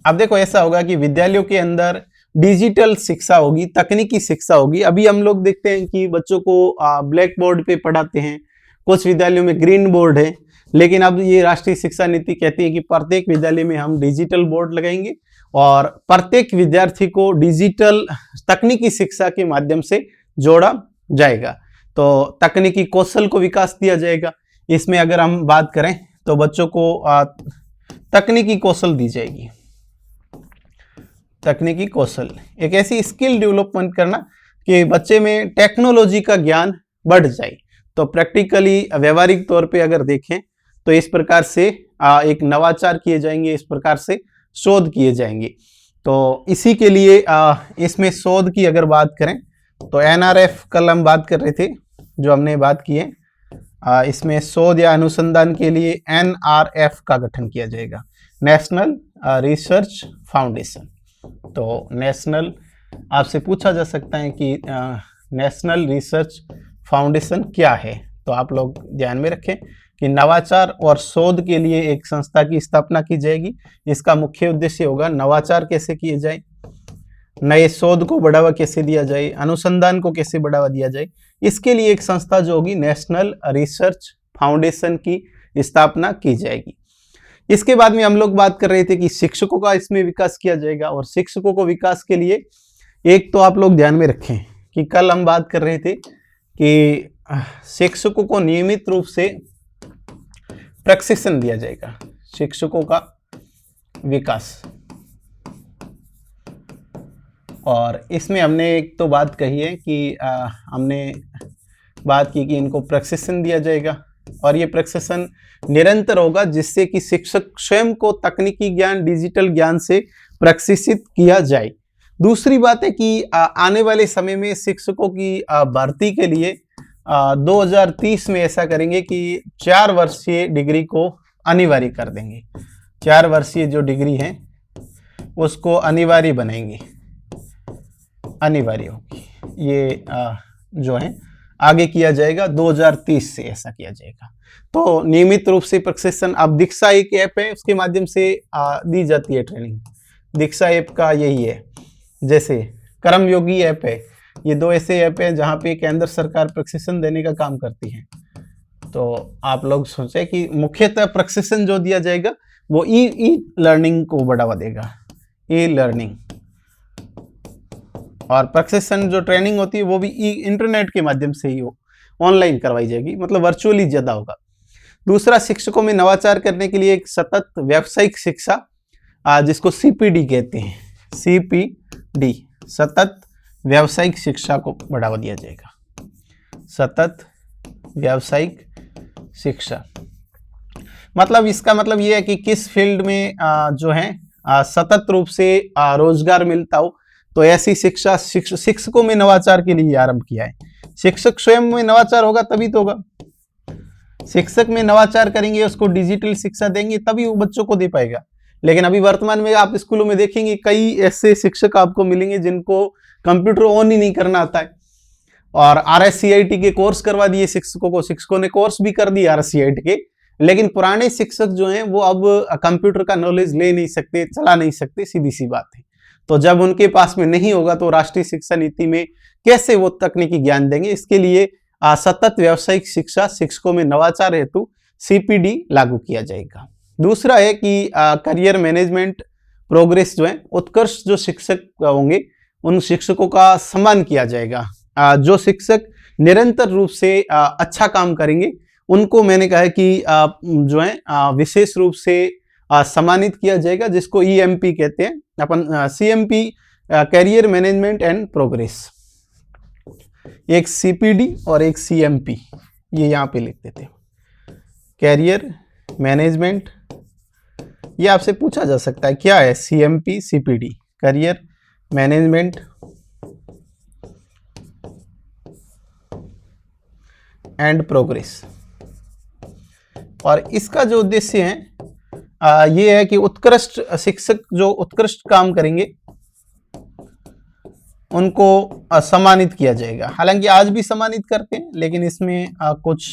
अब देखो ऐसा होगा कि विद्यालयों के अंदर डिजिटल शिक्षा होगी, तकनीकी शिक्षा होगी। अभी हम लोग देखते हैं कि बच्चों को ब्लैक बोर्ड पे पढ़ाते हैं, कुछ विद्यालयों में ग्रीन बोर्ड है, लेकिन अब ये राष्ट्रीय शिक्षा नीति कहती है कि प्रत्येक विद्यालय में हम डिजिटल बोर्ड लगाएंगे और प्रत्येक विद्यार्थी को डिजिटल तकनीकी शिक्षा के माध्यम से जोड़ा जाएगा। तो तकनीकी कौशल को विकास दिया जाएगा। इसमें अगर हम बात करें तो बच्चों को तकनीकी कौशल दी जाएगी, तकनीकी कौशल, एक ऐसी स्किल डेवलपमेंट करना कि बच्चे में टेक्नोलॉजी का ज्ञान बढ़ जाए। तो प्रैक्टिकली व्यवहारिक तौर पे अगर देखें तो इस प्रकार से एक नवाचार किए जाएंगे, इस प्रकार से शोध किए जाएंगे। तो इसी के लिए इसमें शोध की अगर बात करें तो एनआरएफ कल हम बात कर रहे थे, जो हमने बात की है, इसमें शोध या अनुसंधान के लिए एनआरएफ का गठन किया जाएगा, नेशनल रिसर्च फाउंडेशन। तो नेशनल, आपसे पूछा जा सकता है कि नेशनल रिसर्च फाउंडेशन क्या है, तो आप लोग ध्यान में रखें कि नवाचार और शोध के लिए एक संस्था की स्थापना की जाएगी। इसका मुख्य उद्देश्य होगा नवाचार कैसे किए जाए, नए शोध को बढ़ावा कैसे दिया जाए, अनुसंधान को कैसे बढ़ावा दिया जाए। इसके लिए एक संस्था जो होगी नेशनल रिसर्च फाउंडेशन की स्थापना की जाएगी। इसके बाद में हम लोग बात कर रहे थे कि शिक्षकों का इसमें विकास किया जाएगा, और शिक्षकों को विकास के लिए एक तो आप लोग ध्यान में रखें कि कल हम बात कर रहे थे कि शिक्षकों को नियमित रूप से प्रशिक्षण दिया जाएगा, शिक्षकों का विकास। और इसमें हमने एक तो बात कही है कि हमने बात की कि इनको प्रशिक्षण दिया जाएगा और ये प्रशिक्षण निरंतर होगा, जिससे कि शिक्षक स्वयं को तकनीकी ज्ञान, डिजिटल ज्ञान से प्रशिक्षित किया जाए। दूसरी बात है कि आने वाले समय में शिक्षकों की भर्ती के लिए 2030 में ऐसा करेंगे कि 4 वर्षीय डिग्री को अनिवार्य कर देंगे। 4 वर्षीय जो डिग्री है उसको अनिवार्य बनाएंगे, अनिवार्य होगी। ये जो है आगे किया जाएगा, 2030 से ऐसा किया जाएगा। तो नियमित रूप से प्रशिक्षण, अब दीक्षा एक ऐप है, उसके माध्यम से दी जाती है ट्रेनिंग। दीक्षा ऐप का यही है, जैसे कर्मयोगी ऐप है, ये 2 ऐसे ऐप है जहाँ पे केंद्र सरकार प्रशिक्षण देने का काम करती है। तो आप लोग सोचें कि मुख्यतः प्रशिक्षण जो दिया जाएगा वो ई लर्निंग को बढ़ावा देगा, ई लर्निंग। और प्रशिक्षण जो ट्रेनिंग होती है वो भी इंटरनेट के माध्यम से ही ऑनलाइन करवाई जाएगी, मतलब वर्चुअली ज़्यादा होगा। दूसरा, शिक्षकों में नवाचार करने के लिए एक सतत व्यावसायिक शिक्षा, जिसको CPD कहते हैं, CPD, सतत व्यावसायिक शिक्षा को बढ़ावा दिया जाएगा। सतत व्यावसायिक शिक्षा मतलब इसका मतलब ये है कि किस फील्ड में जो है सतत रूप से रोजगार मिलता हो, तो ऐसी शिक्षा शिक्षकों में नवाचार के लिए आरंभ किया है। शिक्षक स्वयं में नवाचार होगा तभी तो होगा। शिक्षक में नवाचार करेंगे, उसको डिजिटल शिक्षा देंगे तभी वो बच्चों को दे पाएगा। लेकिन अभी वर्तमान में आप स्कूलों में देखेंगे कई ऐसे शिक्षक आपको मिलेंगे जिनको कंप्यूटर ऑन ही नहीं करना आता है, और RSCIT के कोर्स करवा दिए शिक्षकों को, शिक्षकों ने कोर्स भी कर दिए RSCIT के, लेकिन पुराने शिक्षक जो हैं वो अब कंप्यूटर का नॉलेज ले नहीं सकते, चला नहीं सकते, सीधी सी बात है। तो जब उनके पास में नहीं होगा तो राष्ट्रीय शिक्षा नीति में कैसे वो तकनीकी ज्ञान देंगे। इसके लिए सतत व्यावसायिक शिक्षा, शिक्षकों में नवाचार हेतु CPD लागू किया जाएगा। दूसरा है कि करियर मैनेजमेंट प्रोग्रेस जो है, उत्कृष्ट जो शिक्षक होंगे उन शिक्षकों का सम्मान किया जाएगा। जो शिक्षक निरंतर रूप से अच्छा काम करेंगे उनको मैंने कहा है कि जो है विशेष रूप से सम्मानित किया जाएगा, जिसको EMP कहते हैं अपन, CMP, career management and progress. एक CPD और एक CMP, ये यहाँ पे लिख देते हैं, कैरियर मैनेजमेंट। ये आपसे पूछा जा सकता है क्या है CMP CPD, career management and progress. और इसका जो उद्देश्य है ये है कि उत्कृष्ट शिक्षक जो उत्कृष्ट काम करेंगे उनको सम्मानित किया जाएगा। हालांकि आज भी सम्मानित करते हैं, लेकिन इसमें कुछ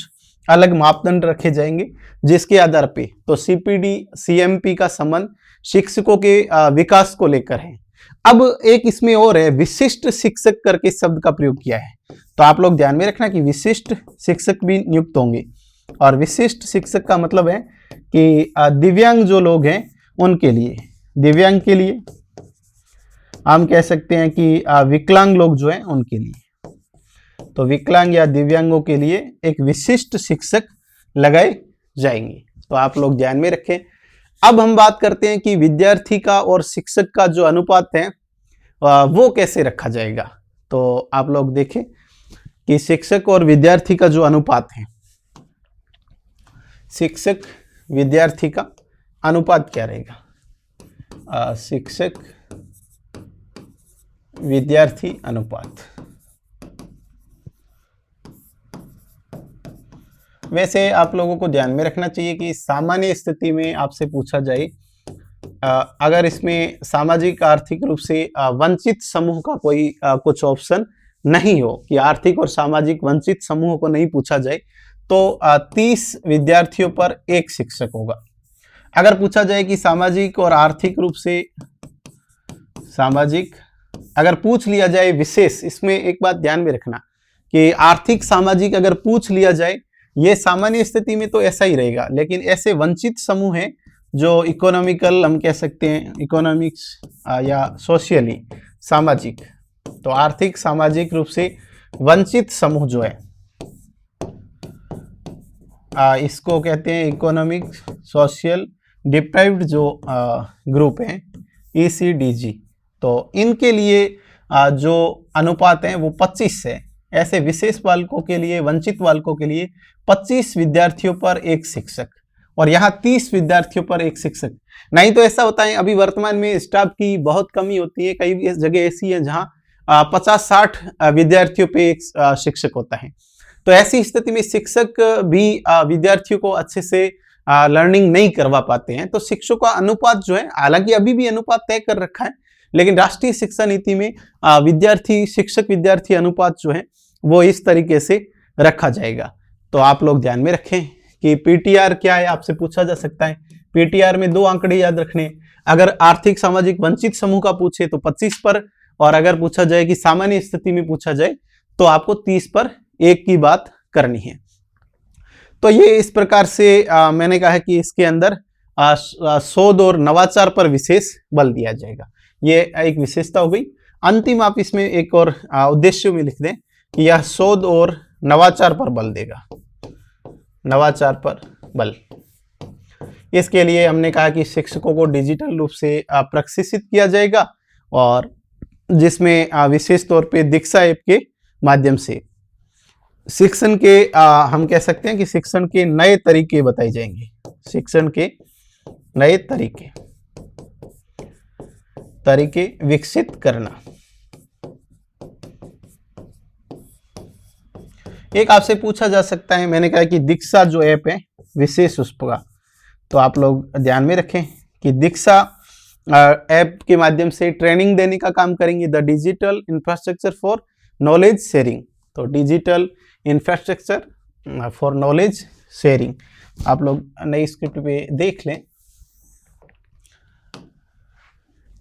अलग मापदंड रखे जाएंगे जिसके आधार पे, तो CPD CMP का संबंध शिक्षकों के विकास को लेकर है। अब एक इसमें और है, विशिष्ट शिक्षक करके शब्द का प्रयोग किया है, तो आप लोग ध्यान में रखना कि विशिष्ट शिक्षक भी नियुक्त होंगे। और विशिष्ट शिक्षक का मतलब है कि दिव्यांग जो लोग हैं उनके लिए, दिव्यांग के लिए हम कह सकते हैं कि विकलांग लोग जो हैं उनके लिए, तो विकलांग या दिव्यांगों के लिए एक विशिष्ट शिक्षक लगाए जाएंगे। तो आप लोग ध्यान में रखें। अब हम बात करते हैं कि विद्यार्थी का और शिक्षक का जो अनुपात है वो कैसे रखा जाएगा। तो आप लोग देखें कि शिक्षक और विद्यार्थी का जो अनुपात है, शिक्षक विद्यार्थी का अनुपात क्या रहेगा, शिक्षक विद्यार्थी अनुपात। वैसे आप लोगों को ध्यान में रखना चाहिए कि सामान्य स्थिति में आपसे पूछा जाए, अगर इसमें सामाजिक आर्थिक रूप से वंचित समूह का कोई कुछ ऑप्शन नहीं हो, कि आर्थिक और सामाजिक वंचित समूह को नहीं पूछा जाए, तो 30 विद्यार्थियों पर 1 शिक्षक होगा। अगर पूछा जाए कि सामाजिक और आर्थिक रूप से, सामाजिक अगर पूछ लिया जाए विशेष, इसमें एक बात ध्यान में रखना कि आर्थिक सामाजिक अगर पूछ लिया जाए, ये सामान्य स्थिति में तो ऐसा ही रहेगा, लेकिन ऐसे वंचित समूह हैं जो इकोनॉमिकल हम कह सकते हैं, इकोनॉमिक्स या सोशियली सामाजिक, तो आर्थिक सामाजिक रूप से वंचित समूह जो है इसको कहते हैं इकोनॉमिक सोशल डिप्राइव्ड जो ग्रुप हैं, ECDG। तो इनके लिए जो अनुपात है वो 25 है। ऐसे विशेष बालकों के लिए, वंचित बालकों के लिए 25 विद्यार्थियों पर एक शिक्षक, और यहाँ 30 विद्यार्थियों पर एक शिक्षक। नहीं तो ऐसा होता है अभी वर्तमान में स्टाफ की बहुत कमी होती है, कई जगह ऐसी है जहाँ 50-60 विद्यार्थियों पे एक शिक्षक होता है। तो ऐसी स्थिति में शिक्षक भी विद्यार्थियों को अच्छे से लर्निंग नहीं करवा पाते हैं। तो शिक्षकों का अनुपात जो है, हालांकि अभी भी अनुपात तय कर रखा है, लेकिन राष्ट्रीय शिक्षा नीति में विद्यार्थी शिक्षक विद्यार्थी अनुपात जो है वो इस तरीके से रखा जाएगा। तो आप लोग ध्यान में रखें कि PTR क्या है, आपसे पूछा जा सकता है। PTR में 2 आंकड़े याद रखने, अगर आर्थिक सामाजिक वंचित समूह का पूछे तो 25 पर, और अगर पूछा जाए कि सामान्य स्थिति में पूछा जाए तो आपको 30 पर 1 की बात करनी है। तो ये इस प्रकार से मैंने कहा है कि इसके अंदर शोध और नवाचार पर विशेष बल दिया जाएगा। ये एक विशेषता हो गई। अंतिम आप इसमें एक और उद्देश्य में लिख दें कि यह शोध और नवाचार पर बल देगा, नवाचार पर बल। इसके लिए हमने कहा कि शिक्षकों को डिजिटल रूप से प्रशिक्षित किया जाएगा, और जिसमें विशेष तौर पे दीक्षा ऐप के माध्यम से शिक्षण के हम कह सकते हैं कि शिक्षण के नए तरीके बताए जाएंगे। शिक्षण के नए तरीके विकसित करना। एक आपसे पूछा जा सकता है, मैंने कहा कि दीक्षा जो ऐप है विशेष उस पर, तो आप लोग ध्यान में रखें कि दीक्षा ऐप के माध्यम से ट्रेनिंग देने का काम करेंगे, the digital infrastructure for knowledge sharing. तो digital infrastructure for knowledge sharing आप लोग नई स्क्रिप्ट पे देख लें।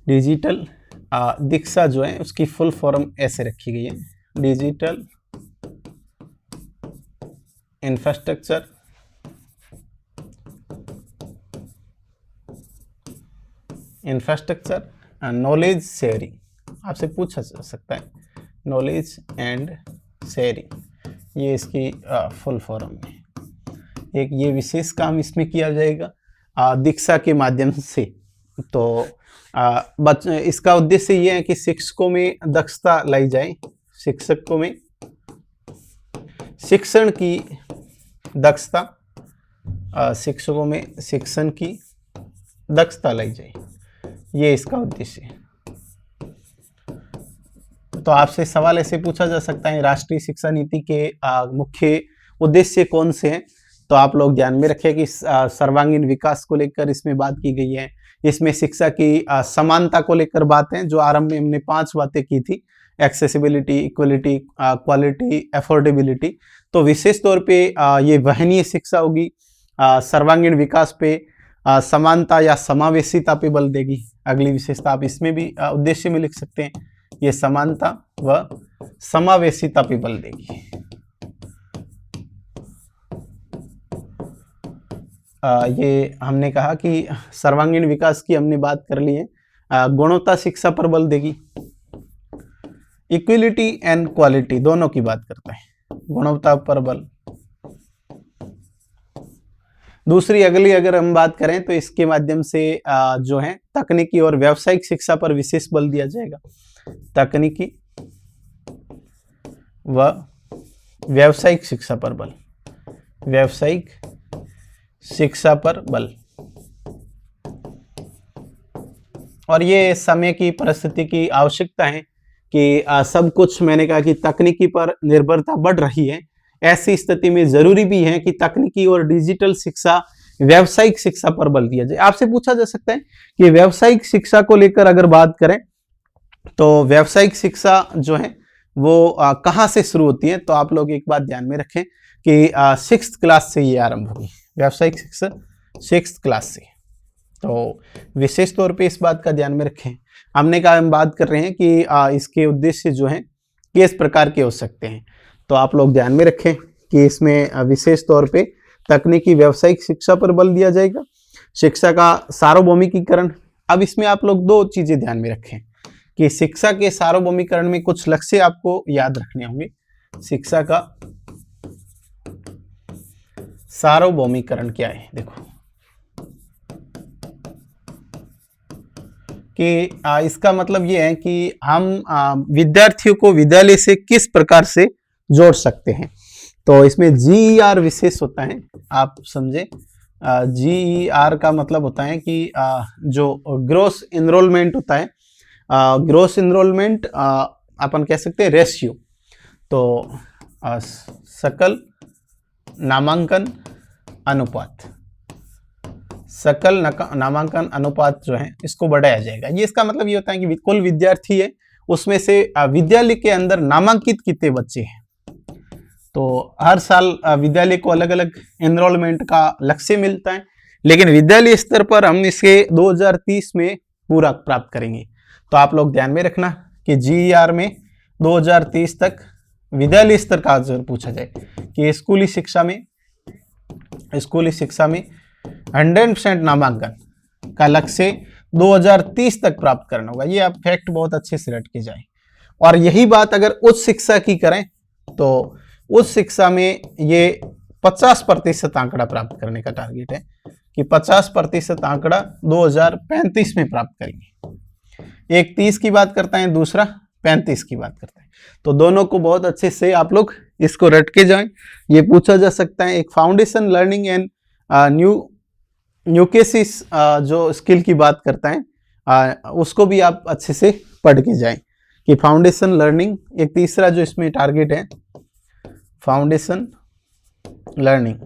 डिजिटल दीक्षा जो है उसकी फुल फॉर्म ऐसे रखी गई है, डिजिटल इंफ्रास्ट्रक्चर नॉलेज शेयरिंग। आपसे पूछा जा सकता है नॉलेज एंड शेयरिंग, ये इसकी फुल फॉर्म है। एक ये विशेष काम इसमें किया जाएगा दीक्षा के माध्यम से। तो इसका उद्देश्य ये है कि शिक्षकों में दक्षता लाई जाए, शिक्षकों में शिक्षण की दक्षता, शिक्षकों में शिक्षण की दक्षता लाई जाए, ये इसका उद्देश्य है। तो आपसे सवाल ऐसे पूछा जा सकता है राष्ट्रीय शिक्षा नीति के मुख्य उद्देश्य कौन से हैं। तो आप लोग ध्यान में रखें कि सर्वांगीण विकास को लेकर इसमें बात की गई है। इसमें शिक्षा की समानता को लेकर बात है, जो आरंभ में हमने 5 बातें की थी, एक्सेसिबिलिटी, इक्वलिटी, क्वालिटी, अफोर्डेबिलिटी। तो विशेष तौर पे ये वहनीय शिक्षा होगी, सर्वांगीण विकास पे, समानता या समावेशिता पे बल देगी। अगली विशेषता आप इसमें भी उद्देश्य में लिख सकते हैं, ये समानता व समावेशिता पे बल देगी। ये हमने कहा कि सर्वांगीण विकास की हमने बात कर ली है, गुणवत्ता शिक्षा पर बल देगी। इक्विलिटी एंड क्वालिटी दोनों की बात करता है, गुणवत्ता पर बल। दूसरी अगली अगर हम बात करें तो इसके माध्यम से जो है तकनीकी और व्यावसायिक शिक्षा पर विशेष बल दिया जाएगा। तकनीकी व व्यावसायिक शिक्षा पर बल, व्यावसायिक शिक्षा पर बल। और ये समय की परिस्थिति की आवश्यकता है कि सब कुछ, मैंने कहा कि तकनीकी पर निर्भरता बढ़ रही है। ऐसी स्थिति में जरूरी भी है कि तकनीकी और डिजिटल शिक्षा, व्यावसायिक शिक्षा पर बल दिया जाए। आपसे पूछा जा सकता है कि व्यावसायिक शिक्षा को लेकर अगर बात करें तो व्यावसायिक शिक्षा जो है वो कहाँ से शुरू होती है। तो आप लोग एक बात ध्यान में रखें कि 6th क्लास से ये आरंभ होगी, व्यावसायिक शिक्षा 6th क्लास से। तो विशेष तौर पे इस बात का ध्यान में रखें। हमने कहा हम बात कर रहे हैं कि इसके उद्देश्य जो हैं किस प्रकार के हो सकते हैं। तो आप लोग ध्यान में रखें कि इसमें विशेष तौर पे तकनीकी व्यावसायिक शिक्षा पर बल दिया जाएगा। शिक्षा का सार्वभौमिकीकरण, अब इसमें आप लोग 2 चीजें ध्यान में रखें कि शिक्षा के सार्वभौमिकरण में कुछ लक्ष्य आपको याद रखने होंगे। शिक्षा का सार्वभौमिकरण क्या है? देखो कि इसका मतलब ये है कि हम विद्यार्थियों को विद्यालय से किस प्रकार से जोड़ सकते हैं। तो इसमें GER विशेष होता है, आप समझे। GER का मतलब होता है कि जो ग्रोस एनरोलमेंट होता है, ग्रोस एनरोलमेंट अपन कह सकते हैं रेशियो। तो सकल नामांकन अनुपात, सकल नामांकन अनुपात जो है इसको बढ़ाया जाएगा। ये इसका मतलब ये होता है कि कुल विद्यार्थी है उसमें से विद्यालय के अंदर नामांकित कितने बच्चे हैं। तो हर साल विद्यालय को अलग अलग एनरोलमेंट का लक्ष्य मिलता है, लेकिन विद्यालय स्तर पर हम इसे 2030 में पूरा प्राप्त करेंगे। तो आप लोग ध्यान में रखना कि GER में 2030 तक विद्यालय स्तर का अगर पूछा जाए कि स्कूली शिक्षा में 100% नामांकन का लक्ष्य 2030 तक प्राप्त करना होगा। ये आप फैक्ट बहुत अच्छे से रट के जाए। और यही बात अगर उच्च शिक्षा की करें तो उच्च शिक्षा में ये 50% आंकड़ा प्राप्त करने का टारगेट है कि 50% आंकड़ा 2035 में प्राप्त करेंगे। एक 30 की बात करता है, दूसरा 35 की बात करता है। तो दोनों को बहुत अच्छे से आप लोग इसको रट के जाएं। ये पूछा जा सकता है। एक फाउंडेशन लर्निंग एंड न्यूकेसिस जो स्किल की बात करता है उसको भी आप अच्छे से पढ़ के जाएं कि फाउंडेशन लर्निंग। एक तीसरा जो इसमें टारगेट है फाउंडेशन लर्निंग,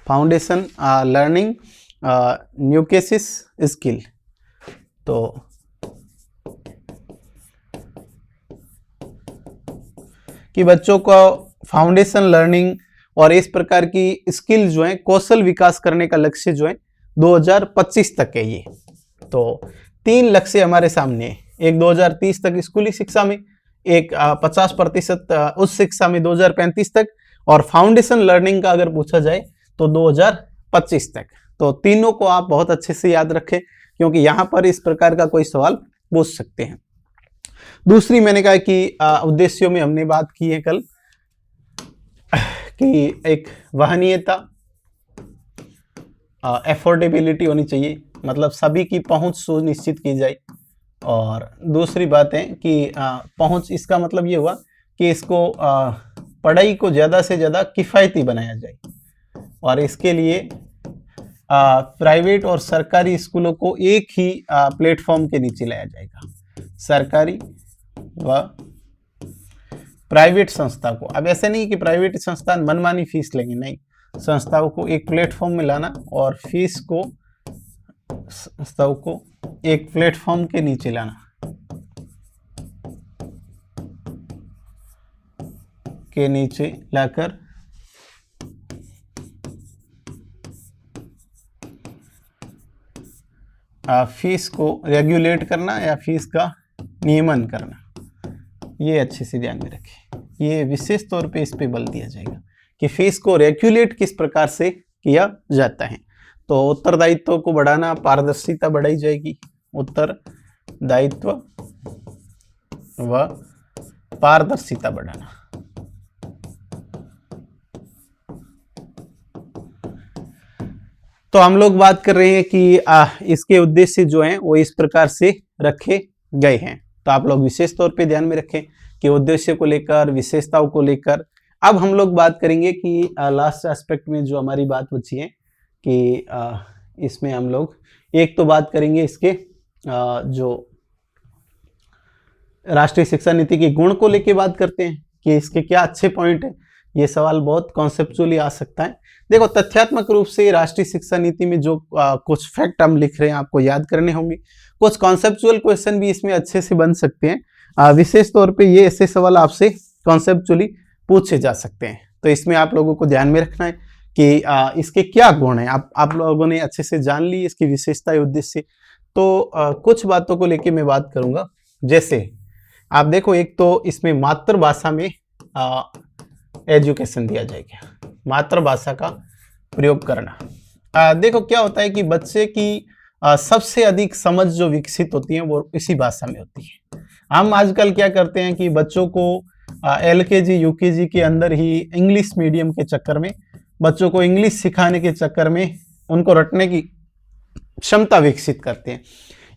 फाउंडेशन लर्निंग न्यूकेसिस स्किल। तो कि बच्चों को फाउंडेशन लर्निंग और इस प्रकार की स्किल जो है कौशल विकास करने का लक्ष्य जो है 2025 तक है ये। तो 3 लक्ष्य हमारे सामने है, एक 2030 तक स्कूली शिक्षा में, एक 50% उच्च शिक्षा में 2035 तक, और फाउंडेशन लर्निंग का अगर पूछा जाए तो 2025 तक। तो तीनों को आप बहुत अच्छे से याद रखें क्योंकि यहाँ पर इस प्रकार का कोई सवाल पूछ सकते हैं। दूसरी मैंने कहा कि उद्देश्यों में हमने बात की है कल कि एक वहनीयता, एफोर्डेबिलिटी होनी चाहिए, मतलब सभी की पहुंच सुनिश्चित की जाए। और दूसरी बात है कि पहुंच, इसका मतलब ये हुआ कि इसको पढ़ाई को ज़्यादा से ज़्यादा किफ़ायती बनाया जाए और इसके लिए प्राइवेट और सरकारी स्कूलों को एक ही प्लेटफॉर्म के नीचे लाया जाएगा। सरकारी व प्राइवेट संस्था को, अब ऐसे नहीं कि प्राइवेट संस्थान मनमानी फीस लेंगे, नहीं, संस्थाओं को एक प्लेटफॉर्म में लाना और फीस को संस्थाओं को एक प्लेटफॉर्म के नीचे लाना, के नीचे लाकर फीस को रेगुलेट करना या फीस का नियमन करना। ये अच्छे से ध्यान में रखें, ये विशेष तौर पे इस पे बल दिया जाएगा कि फीस को रेगुलेट किस प्रकार से किया जाता है। तो उत्तरदायित्व को बढ़ाना, पारदर्शिता बढ़ाई जाएगी, उत्तरदायित्व व पारदर्शिता बढ़ाना। तो हम लोग बात कर रहे हैं कि इसके उद्देश्य जो हैं वो इस प्रकार से रखे गए हैं। तो आप लोग विशेष तौर पे ध्यान में रखें कि उद्देश्य को लेकर, विशेषताओं को लेकर। अब हम लोग बात करेंगे कि लास्ट एस्पेक्ट में जो हमारी बात बची है कि इसमें हम लोग एक तो बात करेंगे इसके जो राष्ट्रीय शिक्षा नीति के गुण को लेके बात करते हैं कि इसके क्या अच्छे पॉइंट है। ये सवाल बहुत कॉन्सेप्चुअली आ सकता है। देखो, तथ्यात्मक रूप से राष्ट्रीय शिक्षा नीति में जो कुछ फैक्ट हम लिख रहे हैं आपको याद करने होंगे। कुछ कॉन्सेप्चुअल क्वेश्चन भी इसमें अच्छे से बन सकते हैं। विशेष तौर पे ये ऐसे सवाल आपसे कॉन्सेप्चुअली पूछे जा सकते हैं। तो इसमें आप लोगों को ध्यान में रखना है कि इसके क्या गुण हैं। आप लोगों ने अच्छे से जान ली इसकी विशेषता, उद्देश्य। तो कुछ बातों को लेके मैं बात करूंगा। जैसे आप देखो, एक तो इसमें मातृभाषा में एजुकेशन दिया जाएगा, मातृभाषा का प्रयोग करना। देखो क्या होता है कि बच्चे की सबसे अधिक समझ जो विकसित होती है वो इसी भाषा में होती है। हम आजकल क्या करते हैं कि बच्चों को LKG UKG के अंदर ही इंग्लिश मीडियम के चक्कर में, बच्चों को इंग्लिश सिखाने के चक्कर में उनको रटने की क्षमता विकसित करते हैं।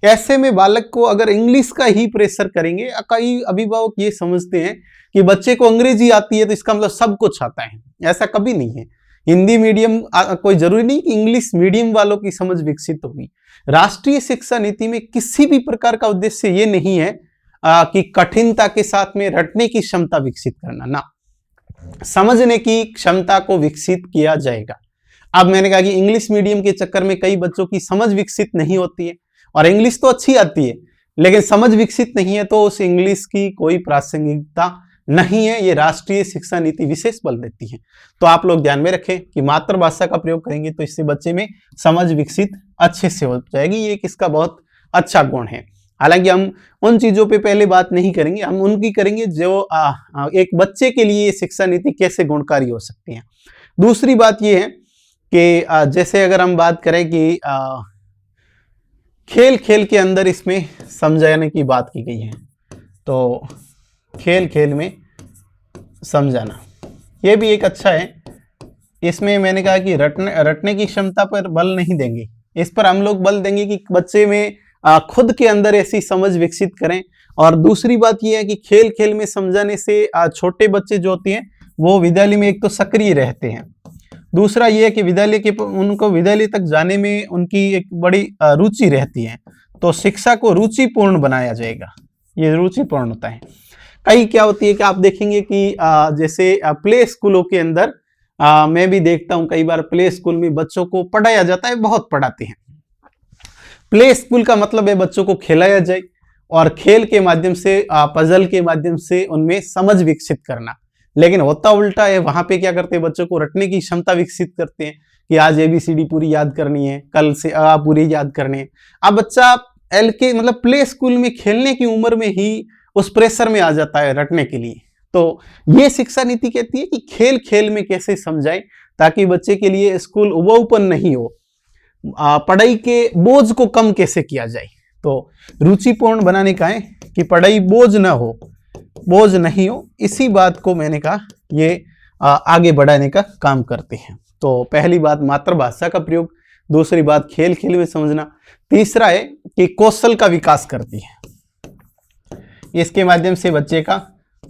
ऐसे में बालक को अगर इंग्लिश का ही प्रेशर करेंगे, कई अभिभावक ये समझते हैं कि बच्चे को अंग्रेजी आती है तो इसका मतलब सब कुछ आता है। ऐसा कभी नहीं है। हिंदी मीडियम कोई जरूरी नहीं कि इंग्लिश मीडियम वालों की समझ विकसित होगी। राष्ट्रीय शिक्षा नीति में किसी भी प्रकार का उद्देश्य ये नहीं है कि कठिनता के साथ में रटने की क्षमता विकसित करना, ना, समझने की क्षमता को विकसित किया जाएगा। अब मैंने कहा कि इंग्लिश मीडियम के चक्कर में कई बच्चों की समझ विकसित नहीं होती है, और इंग्लिश तो अच्छी आती है लेकिन समझ विकसित नहीं है, तो उस इंग्लिश की कोई प्रासंगिकता नहीं है। ये राष्ट्रीय शिक्षा नीति विशेष बल देती है। तो आप लोग ध्यान में रखें कि मातृभाषा का प्रयोग करेंगे तो इससे बच्चे में समझ विकसित अच्छे से हो जाएगी। ये किसका बहुत अच्छा गुण है। हालांकि हम उन चीजों पे पहले बात नहीं करेंगे, हम उनकी करेंगे जो एक बच्चे के लिए शिक्षा नीति कैसे गुणकारी हो सकती है। दूसरी बात यह है कि जैसे अगर हम बात करें कि खेल खेल के अंदर इसमें समझाने की बात की गई है, तो खेल खेल में समझाना ये भी एक अच्छा है। इसमें मैंने कहा कि रटने की क्षमता पर बल नहीं देंगे, इस पर हम लोग बल देंगे कि बच्चे में खुद के अंदर ऐसी समझ विकसित करें। और दूसरी बात यह है कि खेल खेल में समझाने से छोटे बच्चे जो होते हैं वो विद्यालय में एक तो सक्रिय रहते हैं, दूसरा यह है कि उनको विद्यालय तक जाने में उनकी एक बड़ी रुचि रहती है। तो शिक्षा को रुचिपूर्ण बनाया जाएगा, ये रुचिपूर्ण होता है। कई क्या होती है कि आप देखेंगे कि जैसे प्ले स्कूलों के अंदर मैं भी देखता हूं कई बार प्ले स्कूल में बच्चों को पढ़ाया जाता है, बहुत पढ़ाते हैं। प्ले स्कूल का मतलब है बच्चों को खिलाया जाए और खेल के माध्यम से, पजल के माध्यम से उनमें समझ विकसित करना। लेकिन होता उल्टा है, वहां पे क्या करते हैं, बच्चों को रटने की क्षमता विकसित करते हैं कि आज ABCD पूरी याद करनी है, कल से अ पूरी याद करनी है। अब बच्चा मतलब प्ले स्कूल में खेलने की उम्र में ही उस प्रेशर में आ जाता है रटने के लिए। तो ये शिक्षा नीति कहती है कि खेल खेल में कैसे समझाएं ताकि बच्चे के लिए स्कूल उबाऊपन नहीं हो, पढ़ाई के बोझ को कम कैसे किया जाए। तो रुचिपूर्ण बनाने का है कि पढ़ाई बोझ ना हो, बोझ नहीं हो, इसी बात को मैंने कहा ये आगे बढ़ाने का काम करते हैं। तो पहली बात मातृभाषा का प्रयोग, दूसरी बात खेल खेल में समझना, तीसरा है कि कौशल का विकास करती है, इसके माध्यम से बच्चे का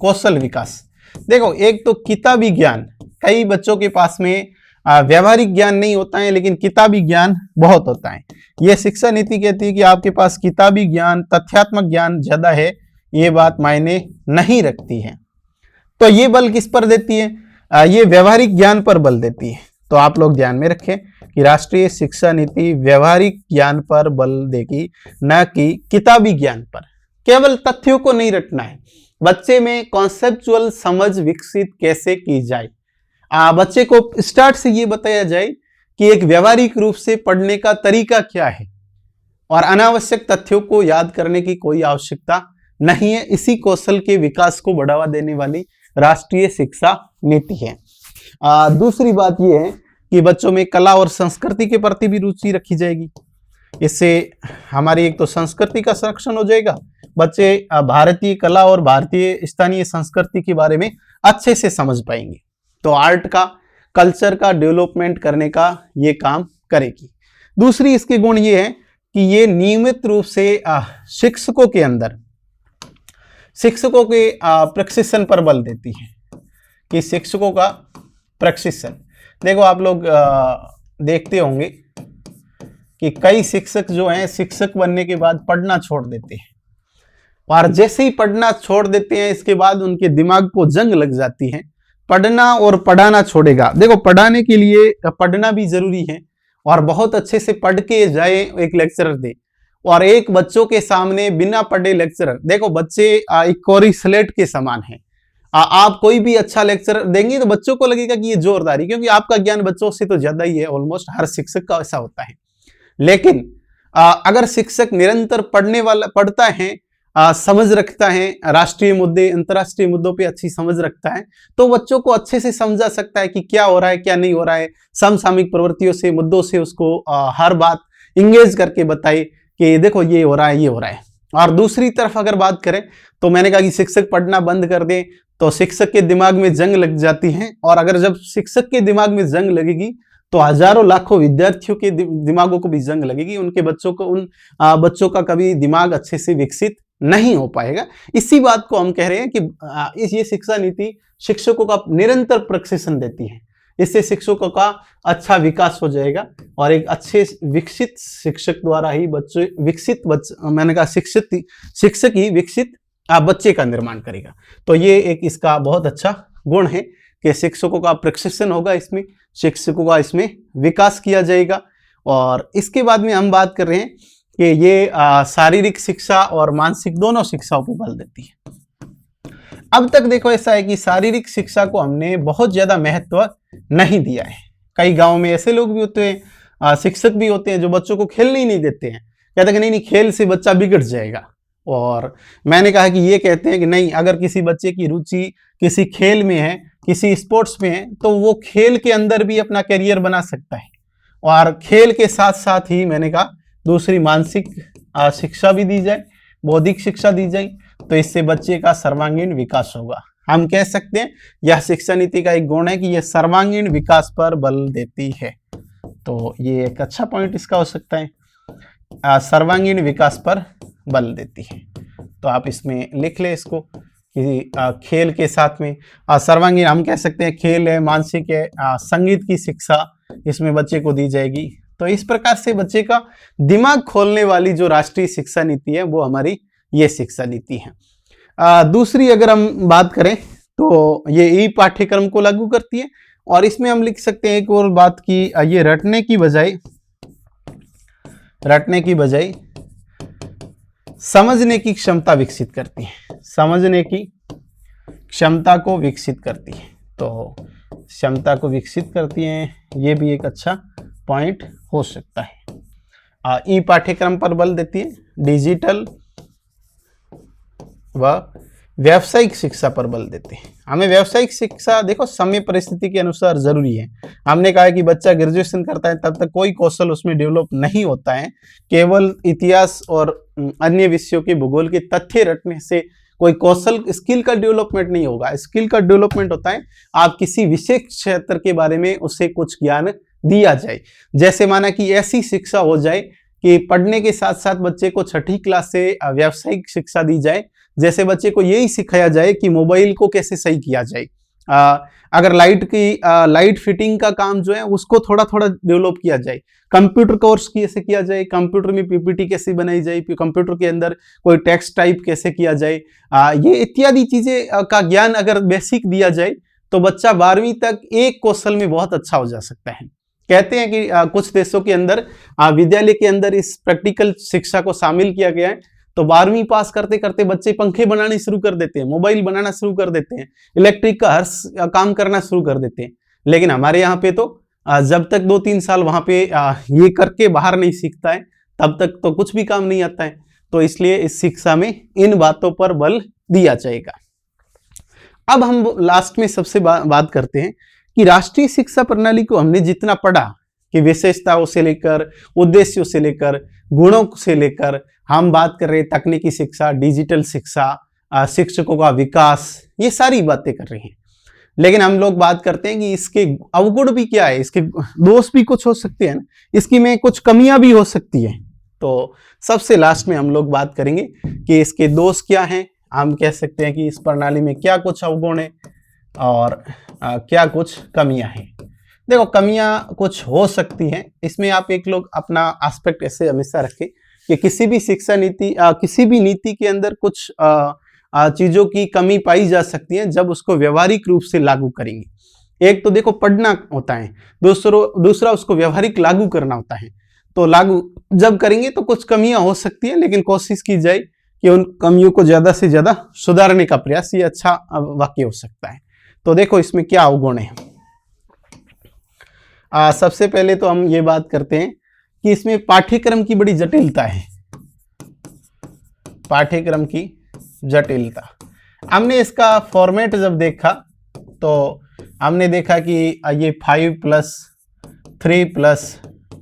कौशल विकास। देखो, एक तो किताबी ज्ञान, कई बच्चों के पास में व्यवहारिक ज्ञान नहीं होता है लेकिन किताबी ज्ञान बहुत होता है। यह शिक्षा नीति कहती है कि आपके पास किताबी ज्ञान, तथ्यात्मक ज्ञान ज्यादा है, ये बात मायने नहीं रखती है। तो ये बल किस पर देती है, ये व्यवहारिक ज्ञान पर बल देती है। तो आप लोग ध्यान में रखें कि राष्ट्रीय शिक्षा नीति व्यवहारिक ज्ञान पर बल देगी, न कि किताबी ज्ञान पर। केवल तथ्यों को नहीं रटना है, बच्चे में कॉन्सेप्चुअल समझ विकसित कैसे की जाए। बच्चे को स्टार्ट से ये बताया जाए कि एक व्यवहारिक रूप से पढ़ने का तरीका क्या है और अनावश्यक तथ्यों को याद करने की कोई आवश्यकता नहीं है। इसी कौशल के विकास को बढ़ावा देने वाली राष्ट्रीय शिक्षा नीति है। दूसरी बात यह है कि बच्चों में कला और संस्कृति के प्रति भी रुचि रखी जाएगी। इससे हमारी एक तो संस्कृति का संरक्षण हो जाएगा, बच्चे भारतीय कला और भारतीय स्थानीय संस्कृति के बारे में अच्छे से समझ पाएंगे। तो आर्ट का, कल्चर का डेवलपमेंट करने का ये काम करेगी। दूसरी इसके गुण ये है कि ये नियमित रूप से शिक्षकों के अंदर, शिक्षकों के प्रशिक्षण पर बल देती है कि शिक्षकों का प्रशिक्षण। देखो, आप लोग देखते होंगे कि कई शिक्षक जो हैं शिक्षक बनने के बाद पढ़ना छोड़ देते हैं, और जैसे ही पढ़ना छोड़ देते हैं इसके बाद उनके दिमाग को जंग लग जाती है, पढ़ना और पढ़ाना छोड़ेगा। देखो, पढ़ाने के लिए पढ़ना भी जरूरी है और बहुत अच्छे से पढ़ के जाए एक लेक्चरर दे, और एक बच्चों के सामने बिना पढ़े लेक्चरर, देखो बच्चे एक कोरी स्लेट के समान है। आप कोई भी अच्छा लेक्चर देंगे तो बच्चों को लगेगा कि ये जोरदारी, क्योंकि आपका ज्ञान बच्चों से तो ज्यादा ही है, ऑलमोस्ट हर शिक्षक का ऐसा होता है। लेकिन अगर शिक्षक निरंतर पढ़ता है, समझ रखता है, राष्ट्रीय मुद्दे अंतर्राष्ट्रीय मुद्दों पे अच्छी समझ रखता है, तो बच्चों को अच्छे से समझा सकता है कि क्या हो रहा है क्या नहीं हो रहा है। समसामयिक प्रवृत्तियों से, मुद्दों से उसको हर बात इंगेज करके बताए कि देखो ये हो रहा है, ये हो रहा है। और दूसरी तरफ अगर बात करें तो मैंने कहा कि शिक्षक पढ़ना बंद कर दें तो शिक्षक के दिमाग में जंग लग जाती है, और अगर जब शिक्षक के दिमाग में जंग लगेगी तो हजारों लाखों विद्यार्थियों के दिमागों को भी जंग लगेगी, उनके बच्चों को, उन बच्चों का कभी दिमाग अच्छे से विकसित नहीं हो पाएगा। इसी बात को हम कह रहे हैं कि ये शिक्षा नीति शिक्षकों का निरंतर प्रशिक्षण देती है, इससे शिक्षकों का अच्छा विकास हो जाएगा और एक अच्छे विकसित शिक्षक द्वारा ही बच्चे विकसित मैंने कहा शिक्षक ही विकसित बच्चे का निर्माण करेगा। तो ये एक इसका बहुत अच्छा गुण है कि शिक्षकों का प्रशिक्षण होगा, इसमें शिक्षकों का इसमें विकास किया जाएगा। और इसके बाद में हम बात कर रहे हैं कि ये शारीरिक शिक्षा और मानसिक दोनों शिक्षाओं पर बल देती है। अब तक देखो ऐसा है कि शारीरिक शिक्षा को हमने बहुत ज्यादा महत्व नहीं दिया है। कई गांव में ऐसे लोग भी होते हैं, शिक्षक भी होते हैं जो बच्चों को खेलने ही नहीं देते हैं, कहते हैं कि नहीं खेल से बच्चा बिगड़ जाएगा। और मैंने कहा कि ये कहते हैं कि नहीं, अगर किसी बच्चे की रुचि किसी खेल में है, किसी स्पोर्ट्स में है, तो वो खेल के अंदर भी अपना करियर बना सकता है। और खेल के साथ साथ ही मैंने कहा दूसरी मानसिक शिक्षा भी दी जाए, बौद्धिक शिक्षा दी जाए, तो इससे बच्चे का सर्वांगीण विकास होगा। हम कह सकते हैं यह शिक्षा नीति का एक गुण है कि यह सर्वांगीण विकास पर बल देती है। तो ये एक अच्छा पॉइंट इसका हो सकता है, सर्वांगीण विकास पर बल देती है। तो आप इसमें लिख ले इसको कि खेल के साथ में सर्वांगीण, हम कह सकते हैं खेल है, मानसिक है, संगीत की शिक्षा इसमें बच्चे को दी जाएगी। तो इस प्रकार से बच्चे का दिमाग खोलने वाली जो राष्ट्रीय शिक्षा नीति है वो हमारी ये शिक्षा नीति है। दूसरी अगर हम बात करें तो ये ई पाठ्यक्रम को लागू करती है, और इसमें हम लिख सकते हैं एक और बात की ये रटने की बजाय समझने की क्षमता विकसित करती है, समझने की क्षमता को विकसित करती है। तो क्षमता को विकसित करती है, ये भी एक अच्छा पॉइंट हो सकता है। ई पाठ्यक्रम पर बल देती है, डिजिटल व व्यावसायिक शिक्षा पर बल देते हैं। हमें व्यावसायिक शिक्षा देखो समय परिस्थिति के अनुसार जरूरी है। हमने कहा है कि बच्चा ग्रेजुएशन करता है तब तक कोई कौशल उसमें डेवलप नहीं होता है, केवल इतिहास और अन्य विषयों के भूगोल के तथ्य रटने से कोई कौशल स्किल का डेवलपमेंट नहीं होगा। स्किल का डेवलपमेंट होता है आप किसी विशेष क्षेत्र के बारे में उसे कुछ ज्ञान दिया जाए। जैसे माना कि ऐसी शिक्षा हो जाए कि पढ़ने के साथ साथ बच्चे को छठी क्लास से व्यावसायिक शिक्षा दी जाए, जैसे बच्चे को यही सिखाया जाए कि मोबाइल को कैसे सही किया जाए, अगर लाइट फिटिंग का काम जो है उसको थोड़ा थोड़ा डेवलप किया जाए, कंप्यूटर कोर्स कैसे किया जाए, कंप्यूटर में पीपीटी कैसे बनाई जाए, कंप्यूटर के अंदर कोई टेक्स्ट टाइप कैसे किया जाए, ये इत्यादि चीजें का ज्ञान अगर बेसिक दिया जाए तो बच्चा 12वीं तक एक कौशल में बहुत अच्छा हो जा सकता है। कहते हैं कि कुछ देशों के अंदर विद्यालय के अंदर इस प्रैक्टिकल शिक्षा को शामिल किया गया है, तो 12वीं पास करते करते बच्चे पंखे बनाने शुरू कर देते हैं, मोबाइल बनाना शुरू कर देते हैं, इलेक्ट्रिक का हर काम करना शुरू कर देते हैं। लेकिन हमारे यहाँ पे तो जब तक 2-3 साल वहां पे ये करके बाहर नहीं सीखता है तब तक तो कुछ भी काम नहीं आता है। तो इसलिए इस शिक्षा में इन बातों पर बल दिया जाएगा। अब हम लास्ट में सबसे बात करते हैं कि राष्ट्रीय शिक्षा प्रणाली को हमने जितना पढ़ा कि विशेषताओं से लेकर, उद्देश्यों से लेकर, गुणों से लेकर, हम बात कर रहे हैं तकनीकी शिक्षा, डिजिटल शिक्षा, शिक्षकों का विकास, ये सारी बातें कर रहे हैं। लेकिन हम लोग बात करते हैं कि इसके अवगुण भी क्या है, इसके दोष भी कुछ हो सकते हैं, इसकी में कुछ कमियां भी हो सकती है। तो सबसे लास्ट में हम लोग बात करेंगे कि इसके दोष क्या हैं, हम कह सकते हैं कि इस प्रणाली में क्या कुछ अवगुण है और क्या कुछ कमियां हैं। देखो कमियां कुछ हो सकती हैं, इसमें आप एक लोग अपना एस्पेक्ट ऐसे हमेशा रखें कि किसी भी शिक्षा नीति किसी भी नीति के अंदर कुछ चीजों की कमी पाई जा सकती है जब उसको व्यवहारिक रूप से लागू करेंगे। एक तो देखो पढ़ना होता है, दूसरा उसको व्यवहारिक लागू करना होता है। तो लागू जब करेंगे तो कुछ कमियां हो सकती हैं, लेकिन कोशिश की जाए कि उन कमियों को ज्यादा से ज्यादा सुधारने का प्रयास, ये अच्छा वाक्य हो सकता है। तो देखो इसमें क्या अवगुण है। सबसे पहले तो हम ये बात करते हैं कि इसमें पाठ्यक्रम की बड़ी जटिलता है। पाठ्यक्रम की जटिलता, हमने इसका फॉर्मेट जब देखा तो हमने देखा कि ये 5+3+2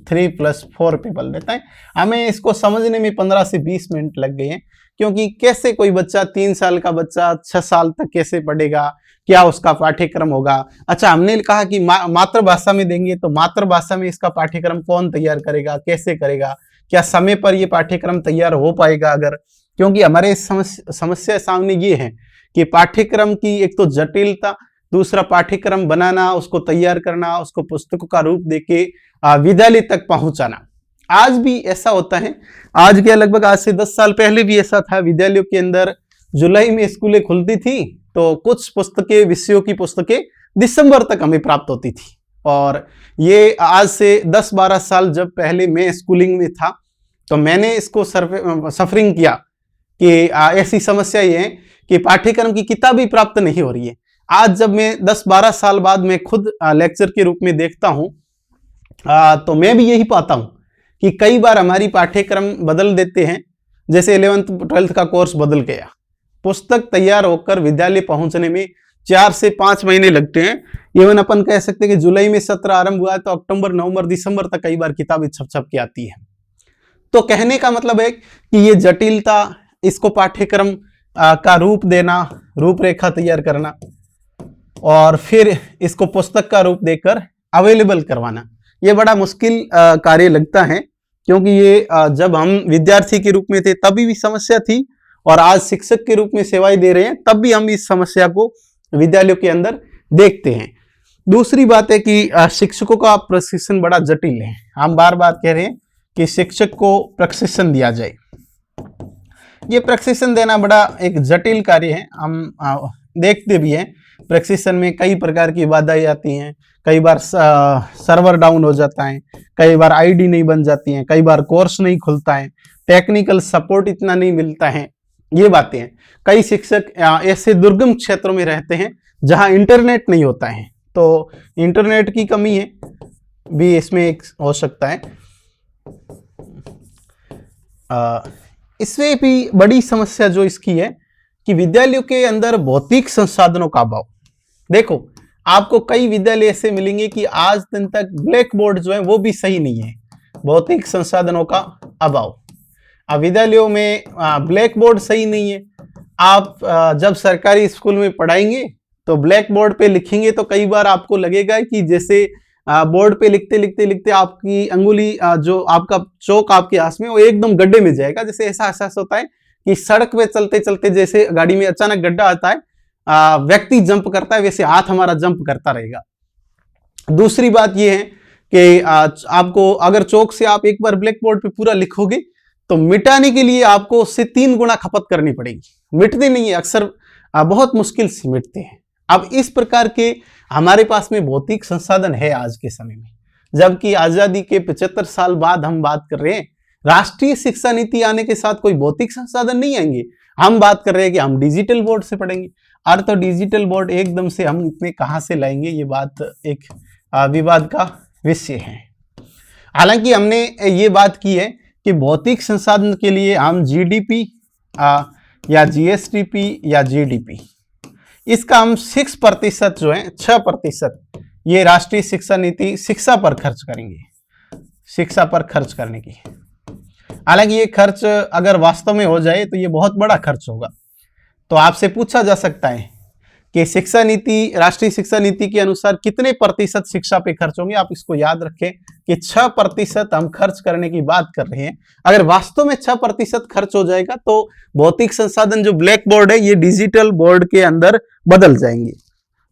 3 + 4 पीपल रहता है। हमें इसको समझने में 15 से 20 मिनट लग गए हैं, क्योंकि कैसे कोई बच्चा 3 साल का बच्चा 6 साल तक कैसे पढ़ेगा, क्या उसका पाठ्यक्रम होगा। अच्छा, हमने कहा कि मातृभाषा में देंगे, तो मातृभाषा में इसका पाठ्यक्रम कौन तैयार करेगा, कैसे करेगा, क्या समय पर ये पाठ्यक्रम तैयार हो पाएगा अगर, क्योंकि हमारे समस्या सामने ये है कि पाठ्यक्रम की एक तो जटिलता, दूसरा पाठ्यक्रम बनाना, उसको तैयार करना, उसको पुस्तकों का रूप देके विद्यालय तक पहुंचाना। आज भी ऐसा होता है, आज क्या लगभग आज से 10 साल पहले भी ऐसा था। विद्यालयों के अंदर जुलाई में स्कूलें खुलती थी, तो कुछ पुस्तकें, विषयों की पुस्तकें दिसंबर तक हमें प्राप्त होती थी। और ये आज से 10-12 साल जब पहले मैं स्कूलिंग में था, तो मैंने इसको सफरिंग किया कि ऐसी समस्या ये है कि पाठ्यक्रम की किताब ही प्राप्त नहीं हो रही है। आज जब मैं 10-12 साल बाद मैं खुद लेक्चर के रूप में देखता हूं, तो मैं भी यही पाता हूं कि कई बार हमारी पाठ्यक्रम बदल देते हैं। जैसे 11th-12th का कोर्स बदल गया, पुस्तक तैयार होकर विद्यालय पहुंचने में 4 से 5 महीने लगते हैं। इवन अपन कह सकते हैं कि जुलाई में सत्र आरंभ हुआ है, तो अक्टूबर, नवंबर, दिसंबर तक कई बार किताबें छप के आती है। तो कहने का मतलब है कि ये जटिलता, इसको पाठ्यक्रम का रूप देना, रूपरेखा तैयार करना और फिर इसको पुस्तक का रूप देकर अवेलेबल करवाना, ये बड़ा मुश्किल कार्य लगता है। क्योंकि ये जब हम विद्यार्थी के रूप में थे तभी भी समस्या थी, और आज शिक्षक के रूप में सेवाएं दे रहे हैं तब भी हम इस समस्या को विद्यालयों के अंदर देखते हैं। दूसरी बात है कि शिक्षकों का प्रशिक्षण बड़ा जटिल है। हम बार बार कह रहे हैं कि शिक्षक को प्रशिक्षण दिया जाए। ये प्रशिक्षण देना बड़ा एक जटिल कार्य है। हम देखते भी हैं प्रशिक्षण में कई प्रकार की बाधाएं आती हैं। कई बार सर्वर डाउन हो जाता है, कई बार आईडी नहीं बन जाती हैं, कई बार कोर्स नहीं खुलता है, टेक्निकल सपोर्ट इतना नहीं मिलता है। ये बातें हैं। कई शिक्षक ऐसे दुर्गम क्षेत्रों में रहते हैं जहां इंटरनेट नहीं होता है, तो इंटरनेट की कमी है भी इसमें एक हो सकता है। इसमें भी बड़ी समस्या जो इसकी है कि विद्यालयों के अंदर भौतिक संसाधनों का अभाव। देखो, आपको कई विद्यालय ऐसे मिलेंगे कि आज दिन तक ब्लैक बोर्ड जो है वो भी सही नहीं है, भौतिक संसाधनों का अभाव। अब विद्यालयों में ब्लैक बोर्ड सही नहीं है। आप जब सरकारी स्कूल में पढ़ाएंगे तो ब्लैक बोर्ड पे लिखेंगे तो कई बार आपको लगेगा कि जैसे बोर्ड पे लिखते लिखते लिखते आपकी अंगुली, जो आपका चौक आपके हाथ में, वो एकदम गड्ढे में जाएगा। जैसे ऐसा एहसास होता है कि सड़क पे चलते चलते जैसे गाड़ी में अचानक गड्ढा आता है, व्यक्ति जंप करता है, वैसे हाथ हमारा जंप करता रहेगा। दूसरी बात यह है कि आपको अगर चौक से आप एक बार ब्लैक बोर्ड पे पूरा लिखोगे तो मिटाने के लिए आपको उससे 3 गुना खपत करनी पड़ेगी। मिटते नहीं है, अक्सर बहुत मुश्किल से मिटते हैं। अब इस प्रकार के हमारे पास में भौतिक संसाधन है आज के समय में, जबकि आजादी के 75 साल बाद हम बात कर रहे हैं। राष्ट्रीय शिक्षा नीति आने के साथ कोई भौतिक संसाधन नहीं आएंगे। हम बात कर रहे हैं कि हम डिजिटल बोर्ड से पढ़ेंगे। अरे तो डिजिटल बोर्ड एकदम से हम इतने कहां से लाएंगे, ये बात एक विवाद का विषय है। हालांकि हमने ये बात की है कि भौतिक संसाधन के लिए हम जीडीपी या जीएसडीपी या जीडीपी, इसका हम 6% जो है 6% ये राष्ट्रीय शिक्षा नीति शिक्षा पर खर्च करेंगे, शिक्षा पर खर्च करने की। हालांकि ये खर्च अगर वास्तव में हो जाए तो ये बहुत बड़ा खर्च होगा। तो आपसे पूछा जा सकता है कि शिक्षा नीति, राष्ट्रीय शिक्षा नीति के अनुसार कितने प्रतिशत शिक्षा पे खर्च होंगे। आप इसको याद रखें कि 6% हम खर्च करने की बात कर रहे हैं। अगर वास्तव में 6% खर्च हो जाएगा तो भौतिक संसाधन जो ब्लैक बोर्ड है ये डिजिटल बोर्ड के अंदर बदल जाएंगे।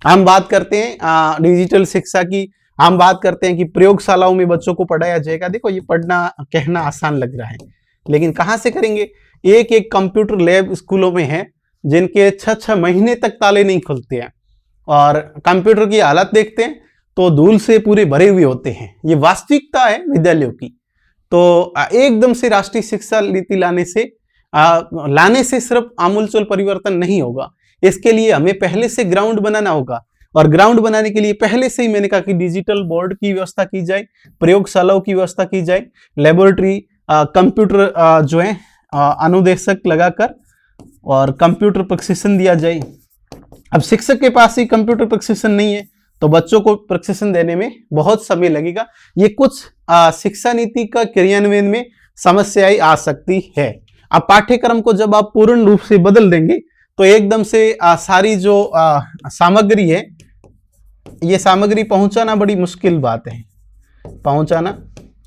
हम बात करते हैं डिजिटल शिक्षा की, हम बात करते हैं कि प्रयोगशालाओं में बच्चों को पढ़ाया जाएगा। देखो, ये पढ़ना कहना आसान लग रहा है, लेकिन कहाँ से करेंगे। एक एक कंप्यूटर लैब स्कूलों में है जिनके 6-6 महीने तक ताले नहीं खुलते हैं, और कंप्यूटर की हालत देखते हैं तो धूल से पूरे भरे हुए होते हैं। ये वास्तविकता है विद्यालयों की। तो एकदम से राष्ट्रीय शिक्षा नीति लाने से सिर्फ आमूलचूल परिवर्तन नहीं होगा। इसके लिए हमें पहले से ग्राउंड बनाना होगा, और ग्राउंड बनाने के लिए पहले से ही मैंने कहा कि डिजिटल बोर्ड की व्यवस्था की जाए, प्रयोगशालाओं की व्यवस्था की जाए, लेबोरेटरी, कंप्यूटर जो है अनुदेशक लगाकर और कंप्यूटर प्रशिक्षण दिया जाए। अब शिक्षक के पास ही कंप्यूटर प्रशिक्षण नहीं है तो बच्चों को प्रशिक्षण देने में बहुत समय लगेगा। ये कुछ शिक्षा नीति का क्रियान्वयन में समस्याएं आ सकती है। अब पाठ्यक्रम को जब आप पूर्ण रूप से बदल देंगे तो एकदम से सारी जो सामग्री है, ये सामग्री पहुंचाना बड़ी मुश्किल बात है, पहुंचाना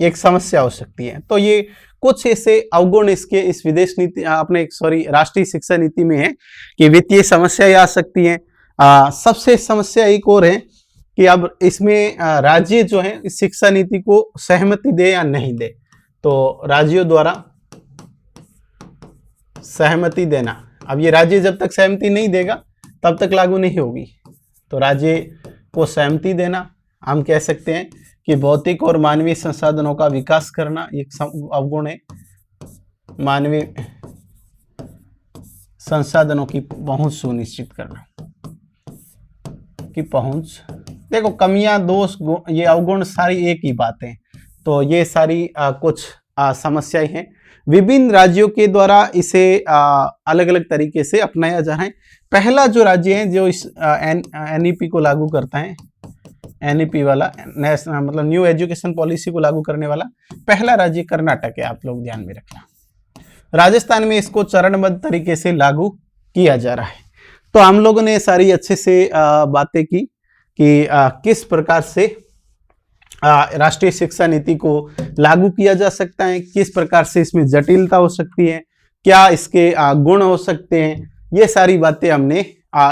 एक समस्या हो सकती है। तो ये कुछ ऐसे अवगुण इसके इस विदेश नीति राष्ट्रीय शिक्षा नीति में है कि वित्तीय समस्याएं आ सकती हैं। सबसे समस्या एक और है कि अब इसमें राज्य जो है इस शिक्षा नीति को सहमति दे या नहीं दे। तो राज्यों द्वारा सहमति देना, अब ये राज्य जब तक सहमति नहीं देगा तब तक लागू नहीं होगी। तो राज्य को सहमति देना, हम कह सकते हैं कि भौतिक और मानवीय संसाधनों का विकास करना एक अवगुण है। मानवीय संसाधनों की पहुंच सुनिश्चित करना, की पहुंच, देखो कमियां, दोष, ये अवगुण सारी एक ही बात है। तो ये सारी कुछ समस्याएं हैं। विभिन्न राज्यों के द्वारा इसे अलग अलग तरीके से अपनाया जा रहा है। पहला जो राज्य है जो इस एनईपी को लागू करता है, एनईपी वाला मतलब न्यू एजुकेशन पॉलिसी को लागू करने वाला पहला राज्य कर्नाटक है, आप लोग ध्यान में रखना। राजस्थान में इसको चरणबद्ध तरीके से लागू किया जा रहा है। तो हम लोगों ने सारी अच्छे से बातें की कि किस प्रकार से राष्ट्रीय शिक्षा नीति को लागू किया जा सकता है, किस प्रकार से इसमें जटिलता हो सकती है, क्या इसके गुण हो सकते हैं। ये सारी बातें हमने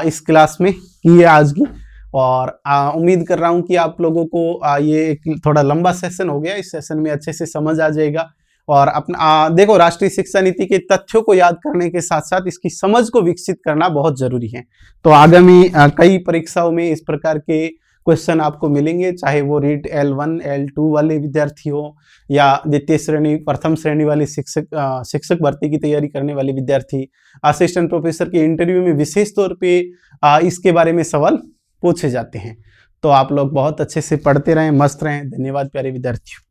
इस क्लास में की है आज की। और उम्मीद कर रहा हूं कि आप लोगों को ये एक थोड़ा लंबा सेशन हो गया, इस सेशन में अच्छे से समझ आ जाएगा। और अपना देखो, राष्ट्रीय शिक्षा नीति के तथ्यों को याद करने के साथ साथ इसकी समझ को विकसित करना बहुत जरूरी है। तो आगामी कई परीक्षाओं में इस प्रकार के क्वेश्चन आपको मिलेंगे, चाहे वो रीट L1 L2 वाले विद्यार्थी हो या द्वितीय श्रेणी प्रथम श्रेणी वाले शिक्षक भर्ती की तैयारी करने वाले विद्यार्थी। असिस्टेंट प्रोफेसर के इंटरव्यू में विशेष तौर पे इसके बारे में सवाल पूछे जाते हैं। तो आप लोग बहुत अच्छे से पढ़ते रहें, मस्त रहें। धन्यवाद प्यारे विद्यार्थियों।